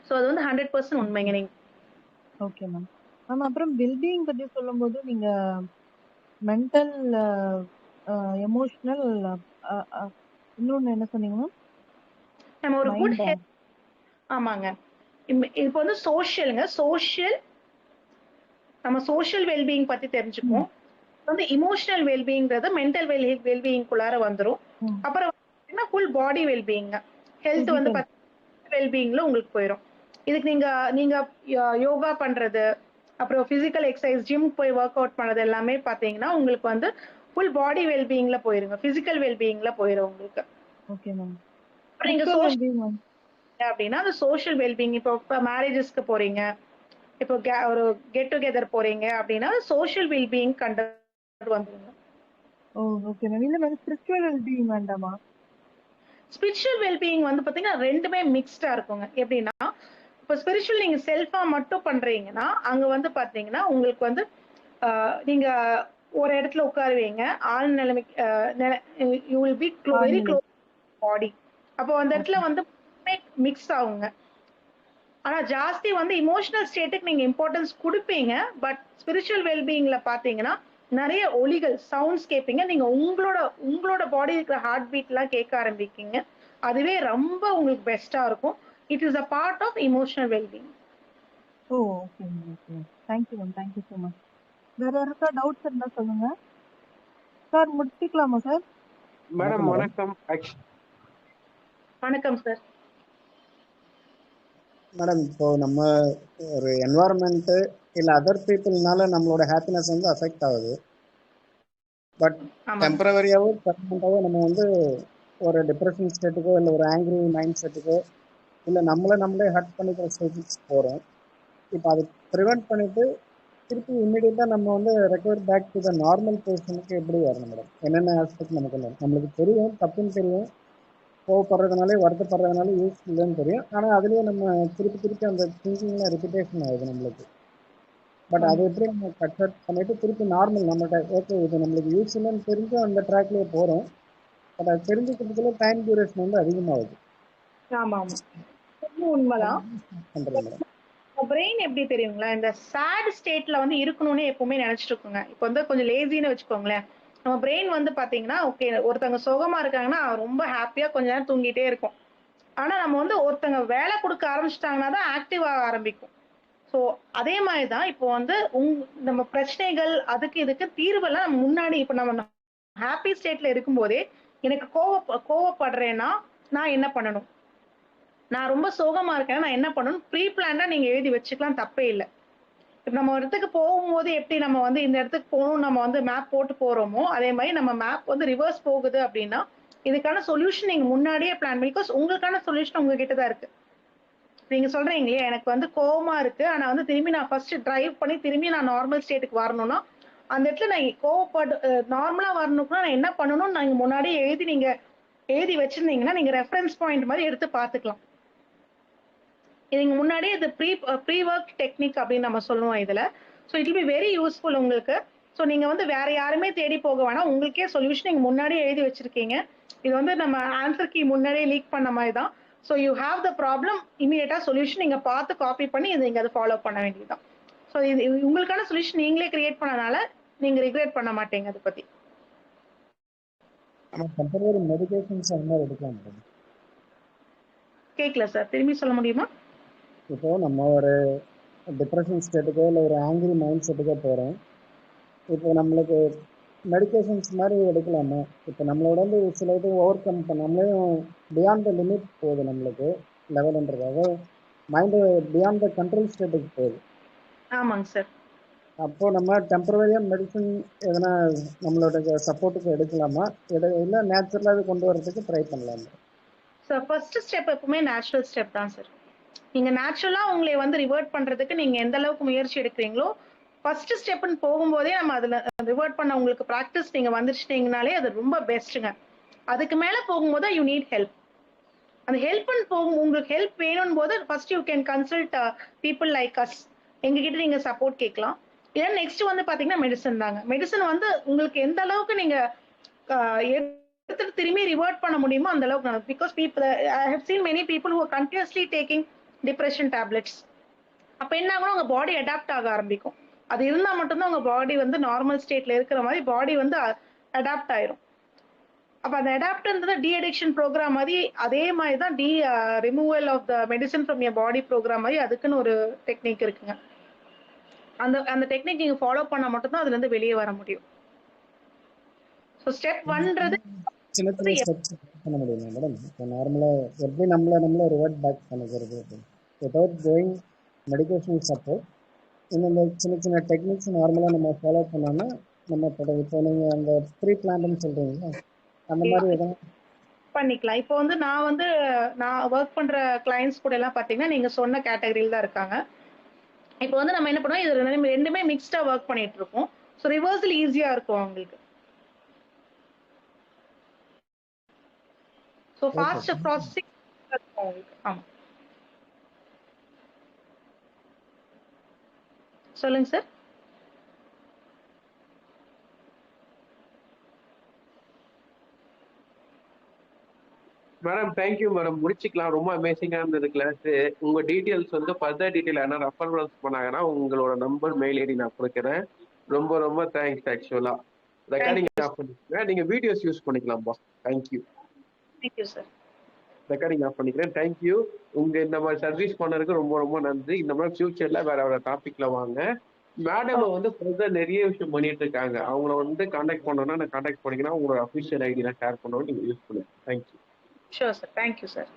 ஸோ அது வந்து 100% உண்மைங்க. நீங்க ஓகே மேம். மேம் அப்புறம் வெல்பீயிங் பத்தி சொல்லும்போது நீங்க மென்டல், எமோஷனல், இன்னொன்னு என்ன சொன்னீங்க மேம்? நம்ம ஒரு குட் மைண்ட். ஹெல்த். ஆமாங்க. இப்போ வந்து சோஷியலுங்க. சோஷியல் நம்ம சோஷியல் வெல்பீயிங் பத்தி தெரிஞ்சுக்குவோம். வந்து இமோஷனல் வெல்பீயிங்கிறது மென்டல் வெல்பீயிங்குள்ளார வந்துரும். அப்புறம் ஃபுல் பாடி வெல்பீயிங், ஹெல்த் வந்து வெல்பீயிங்ல உங்களுக்கு போயிடும். இதுக்கு நீங்க நீங்க யோகா பண்றது, அப்புறம் பிசிக்கல் எக்ஸசைஸ், ஜிம் போய் ஒர்க் அவுட் பண்றது எல்லாமே பாத்தீங்கன்னா உங்களுக்கு வந்து ஃபுல் பாடி வெல்பீயிங்ல போயிருங்க, பிசிக்கல் வெல்பீயிங்ல போயிடும் உங்களுக்கு. Okay ma'am. அப்புறம் நீங்க சோஷியல் அப்படின்னா அந்த சோஷியல் வெல்பீயிங், இப்போ மேரேஜஸ்க்கு போறீங்க, இப்போ ஒரு கெட் டுகெதர் போறீங்க அப்படின்னா சோஷியல் வெல்பீயிங் கண்டக்ட் வந்துருங்க. ஓ ஓகே மேம். இல்ல மேம் ஸ்பிரிச்சுவல் வெல்பீயிங் வேண்டாமா? ஸ்பிரிச்சுவல் வெல்பீயிங் வந்து பாத்தீங்கன்னா ரெண்டுமே மிக்ஸ்டா இருக்குங்க. எப்படின்னா இப்போ ஸ்பிரிச்சுவல் நீங்க செல்ஃபா மட்டும் பண்றீங்கன்னா அங்க வந்து பாத்தீங்கன்னா உங்களுக்கு வந்து நீங்க ஒரு இடத்துல உட்காருவீங்க, ஆள் நிலைமை you will be very close body. அப்போ அந்த இடத்துல வந்து மிக்ஸ் ஆகுங்க. ஆனா ஜாஸ்தி வந்து இமோஷனல் ஸ்டேட்டுக்கு நீங்க இம்பார்ட்டன்ஸ் கொடுப்பீங்க. பட் ஸ்பிரிச்சுவல் வெல்பீயிங்ல பாத்தீங்கன்னா நிறைய ஒலிகள் சவுண்ட்ஸ் கேட்பீங்க. நீங்க உங்களோட உங்களோட பாடி இருக்கிற ஹார்ட் பீட் எல்லாம் கேட்க ஆரம்பிக்கீங்க. அதுவே ரொம்ப உங்களுக்கு பெஸ்டா இருக்கும். It is a part of emotional wellbeing. Oh okay ma'am. Okay thank you ma'am. Thank you so much. வேற யாருக்கா டவுட்ஸ் இருந்தா சொல்லுங்க சார். முடிச்சுக்கலாமா சார்? மேடம் வணக்கம். வணக்கம் சார். மேடம் இப்போ நம்ம ஒரு என்வாரன்மெண்ட்டு இல்லை அதர் பீப்புள்னால நம்மளோட ஹாப்பினஸ் வந்து அஃபெக்ட் ஆகுது. பட் டெம்பரவரியாவோ பர்மனெண்ட்டாவோ நம்ம வந்து ஒரு டிப்ரெஷன் ஸ்டேட்டுக்கோ இல்லை ஒரு ஆங்க்ரி மைண்ட் செட்டுக்கோ இல்லை நம்மளே ஹர்ட் பண்ணிக்கிற ஸ்டேஜஸ் போகிறோம். இப்போ அதை ப்ரிவெண்ட் பண்ணிட்டு திருப்பி இம்மிடியட்டாக நம்ம வந்து recover back to the normal பொசிஷனுக்கு எப்படி வரணும் மேடம்? என்னென்ன ஆஸ்பெக்ட் நமக்கு இல்லை? நம்மளுக்கு தெரியும் தப்புன்னு தெரியும், கோவப்படுறதுனாலே வருத்தப்படுறதுனால யூஸ் இல்லைன்னு தெரியும். ஆனால் அதுலேயே நம்ம திருப்பி அந்த திங்கிங்லாம் ரிப்பீட்டேஷன் ஆகுது நம்மளுக்கு. பட் அதை எப்படி நம்ம கட் அவுட் பண்ணிட்டு திருப்பி நார்மல் நம்மகிட்ட ஓகே இது நம்மளுக்கு யூஸ் இல்லைன்னு தெரிஞ்சு அந்த ட்ராக்லேயே போகிறோம். பட் அது தெரிஞ்சுக்கிறதுக்குள்ள டைம் டியூரேஷன் வந்து அதிகமாகுது. ஆமா ஆமா உண்மைதான். பண்ணுறது மேடம் பிரெயின் எப்படி தெரியுங்களா, இந்த சேட் ஸ்டேட்ல வந்து இருக்கணும்னு எப்பவுமே நினைச்சிட்டு இருக்குங்க. இப்போ வந்து கொஞ்சம் லேசின்னு வச்சுக்கோங்களேன். நம்ம பிரெயின் வந்து பாத்தீங்கன்னா ஓகே ஒருத்தவங்க சுகமா இருக்காங்கன்னா ரொம்ப ஹாப்பியா கொஞ்ச நேரம் தூங்கிட்டே இருக்கும். ஆனா நம்ம வந்து ஒருத்தவங்க வேலை கொடுக்க ஆரம்பிச்சிட்டாங்கன்னா தான் ஆக்டிவ் ஆக ஆரம்பிக்கும். ஸோ அதே மாதிரி தான் இப்போ வந்து நம்ம பிரச்சனைகள் அதுக்கு இதுக்கு தீர்வெல்லாம் நம்ம முன்னாடி இப்போ நம்ம ஹாப்பி ஸ்டேட்ல இருக்கும்போதே எனக்கு கோவப்படுறேன்னா நான் என்ன பண்ணணும், நான் ரொம்ப சோகமா இருக்கேன் நான் என்ன பண்ணணும், ப்ரீ பிளான்டா நீங்க எழுதி வச்சுக்கலாம், தப்பே இல்லை. இப்போ நம்ம ஒரு இடத்துக்கு போகும்போது எப்படி நம்ம வந்து இந்த இடத்துக்கு போகணும் நம்ம வந்து மேப் போட்டு போறோமோ அதே மாதிரி நம்ம மேப் வந்து ரிவர்ஸ் போகுது அப்படின்னா இதுக்கான சொல்யூஷன் நீங்க முன்னாடியே பிளான் பண்ணி, பிகாஸ் உங்களுக்கான சொல்யூஷன் உங்ககிட்ட தான் இருக்கு. நீங்க சொல்றீங்க இல்லையா எனக்கு வந்து கோவமா இருக்கு ஆனா வந்து திரும்பி நான் ஃபர்ஸ்ட் டிரைவ் பண்ணி திரும்பி நான் நார்மல் ஸ்டேட்டுக்கு வரணும்னா அந்த இடத்துல நான் கோவப்படு நார்மலா வரணும்னா நான் என்ன பண்ணணும் நீங்க முன்னாடியே எழுதி வச்சிருந்தீங்கன்னா நீங்க ரெஃபரன்ஸ் பாயிண்ட் மாதிரி எடுத்து பார்த்துக்கலாம். நீங்க முன்னாடியே இது ப்ரீ ஒர்க் டெக்னிக் அப்படின்னு நம்ம சொல்லுவோம் இதுல. So it will be very useful உங்களுக்கு. ஸோ நீங்க வந்து வேற யாருமே தேடி போக வேணாம், உங்களுக்கே சொல்யூஷன் நீங்க முன்னாடியே எழுதி வச்சிருக்கீங்க. இது வந்து நம்ம ஆன்சர் கீ முன்னாடியே லீக் பண்ண மாதிரி தான். So you have the problem, இமீடியட்டா சொல்யூஷன் நீங்க பார்த்து காப்பி பண்ணி நீங்க அதை ஃபாலோ பண்ண வேண்டியதுதான். ஸோ இது உங்களுக்கான சொல்யூஷன் நீங்களே கிரியேட் பண்ணனால நீங்க ரிக்ரெட் பண்ண மாட்டீங்க அதை பத்தி. டெம்பரரி மெடிகேஷன்ஸ் அந்த மாதிரி எடுக்கலாம் மேடம். கேட்கல சார், திரும்பி சொல்ல முடியுமா? இப்போ நம்ம ஒரு டிப்ரெஷன் ஸ்டேட்டுக்கோ இல்லை ஒரு ஆங்கிரி மைண்ட் செட்டுக்கோ போகிறோம். இப்போ நம்மளுக்கு மெடிக்கேஷன்ஸ் மாதிரி எடுக்கலாமா? இப்போ நம்மளோட வந்து சில இது ஓவர் கம் பண்ணாமலேயும் பியாண்ட் த லிமிட் போகுது நம்மளுக்கு லெவல்ன்றதாக மைண்டு பியாண்ட் த கண்ட்ரோல் ஸ்டேட்டுக்கு போகுது. ஆமாங்க சார். அப்போ நம்ம டெம்பரரியாக மெடிசன் எதனா நம்மளோட சப்போர்ட்டுக்கு எடுக்கலாமா, இல்லை நேச்சுரலாக கொண்டு வரதுக்கு ட்ரை பண்ணலாமா? சார் ஃபர்ஸ்ட் ஸ்டெப் எப்பவுமே நேச்சுரல் ஸ்டெப் தான் சார். நீங்க நேச்சுரலா உங்களை வந்து ரிவர்ட் பண்றதுக்கு நீங்க எந்த அளவுக்கு முயற்சி எடுக்கிறீங்களோ ஃபர்ஸ்ட் ஸ்டெப்னு போகும்போதே நம்ம அதுல ரிவர்ட் பண்ண உங்களுக்கு ப்ராக்டிஸ் நீங்க வந்துச்சிட்டீங்கனாலே அது ரொம்ப பெஸ்ட்டுங்க. அதுக்கு மேல போகும்போது யூ நீட் ஹெல்ப். அந்த ஹெல்ப்னு போகும் உங்களுக்கு ஹெல்ப் வேணும் போது first you can consult people like us. எங்ககிட்ட நீங்க சப்போர்ட் கேட்கலாம். இல்ல நெக்ஸ்ட் வந்து பாத்தீங்கன்னா மெடிசன் தாங்க. மெடிசன் வந்து உங்களுக்கு எந்த அளவுக்கு நீங்க எடுத்துட்டு திரும்பி ரிவர்ட் பண்ண முடியுமோ அந்த அளவுக்கு. Because people I have seen many people who are continuously taking depression tablets. அப்ப என்ன ஆகும், உங்க பாடி அடாப்ட் ஆக ஆரம்பிக்கும். அது இருந்தா மட்டும்தான் உங்க பாடி வந்து நார்மல் ஸ்டேட்ல இருக்கிற மாதிரி பாடி வந்து அடாப்ட் ஆயிரும். அப்ப அந்த அடாப்ட்ன்றது டி அடிக்ஷன் ப்ரோக்ராம் மாதிரி அதே மாதிரி தான் removal of the medicine from your body program மாதிரி அதுக்குன்னு ஒரு டெக்னிக் இருக்குங்க. அந்த டெக்னிக் நீங்க ஃபாலோ பண்ணா மட்டும்தான் அதுல இருந்து வெளியே வர முடியும். ஸோ ஸ்டெப் ஒன்றது சின்ன சின்ன ஸ்டெப்ஸ் பண்ண முடியுமா மேடம்? இப்போ நார்மலாக எப்படி நம்மளை ரிவர்ட் பேக் பண்ணிக்கிறது வித்தவுட் கோயிங் மெடிக்கேஷன் சப்போர்ட், இந்த சின்ன சின்ன டெக்னிக்ஸ் நார்மலாக நம்ம ஃபாலோ பண்ணோம்னா நம்ம இப்போ நீங்கள் அந்த ப்ரீ பிளான்னு சொல்கிறீங்களா அந்த மாதிரி எதனா பண்ணிக்கலாம். இப்போ வந்து நான் ஒர்க் பண்ற கிளைண்ட்ஸ் கூட எல்லாம் பாத்தீங்கன்னா நீங்க சொன்ன கேட்டகரியில் தான் இருக்காங்க. இப்போ வந்து நம்ம என்ன பண்ணுவோம், இது ரெண்டுமே மிக்ஸ்டா ஒர்க் பண்ணிட்டு இருக்கோம். ஸோ ரிவர்சல் ஈஸியா இருக்கும் அவங்களுக்கு. ஸோ ஃபாஸ்ட் ப்ராசஸிங் இருக்கும் அவங்களுக்கு. ஆமா சொல்லுங்க சார். மேடம் தேங்க்யூ மேடம், முடிச்சுக்கலாம். ரொம்ப அமேசிங்கா இருந்தது கிளாஸ். உங்க டீட்டெயில்ஸ் வந்து ஃபர்தர் டீட்டெயில் என்ன ரெஃபரன்ஸ் பண்ணாங்கன்னா உங்களோட நம்பர் மெயில் ஐடி நான் கொடுக்குறேன். ரொம்ப ரொம்ப தேங்க்ஸ். ஆக்சுவலா ரெக்கார்டிங் ஆஃப் பண்ணிக்கிறேன், நீங்க வீடியோஸ் யூஸ் பண்ணிக்கலாம்பா. Thank you. Thank you sir. Recording off பண்ணிக்கிறேன். தேங்க்யூ. உங்க இந்த மாதிரி சர்வீஸ் பண்ணதுக்கு ரொம்ப ரொம்ப நன்றி. இந்த மாதிரி ஃபியூச்சர்ல வேற டாபிக்ல வாங்க. மேடம் வந்து ஃபர்தர் நிறைய விஷயம் பண்ணிட்டு இருக்காங்க. அவங்கள வந்து கான்டாக்ட் பண்ணணும்னா நான் கான்டாக்ட் பண்ணிக்கிறேன். உங்களோட அஃபிஷியல் ஐடி நான் ஷேர் பண்ணுவோம், நீங்க யூஸ் பண்ணுங்க. Thank you. Sure sir. Thank you sir.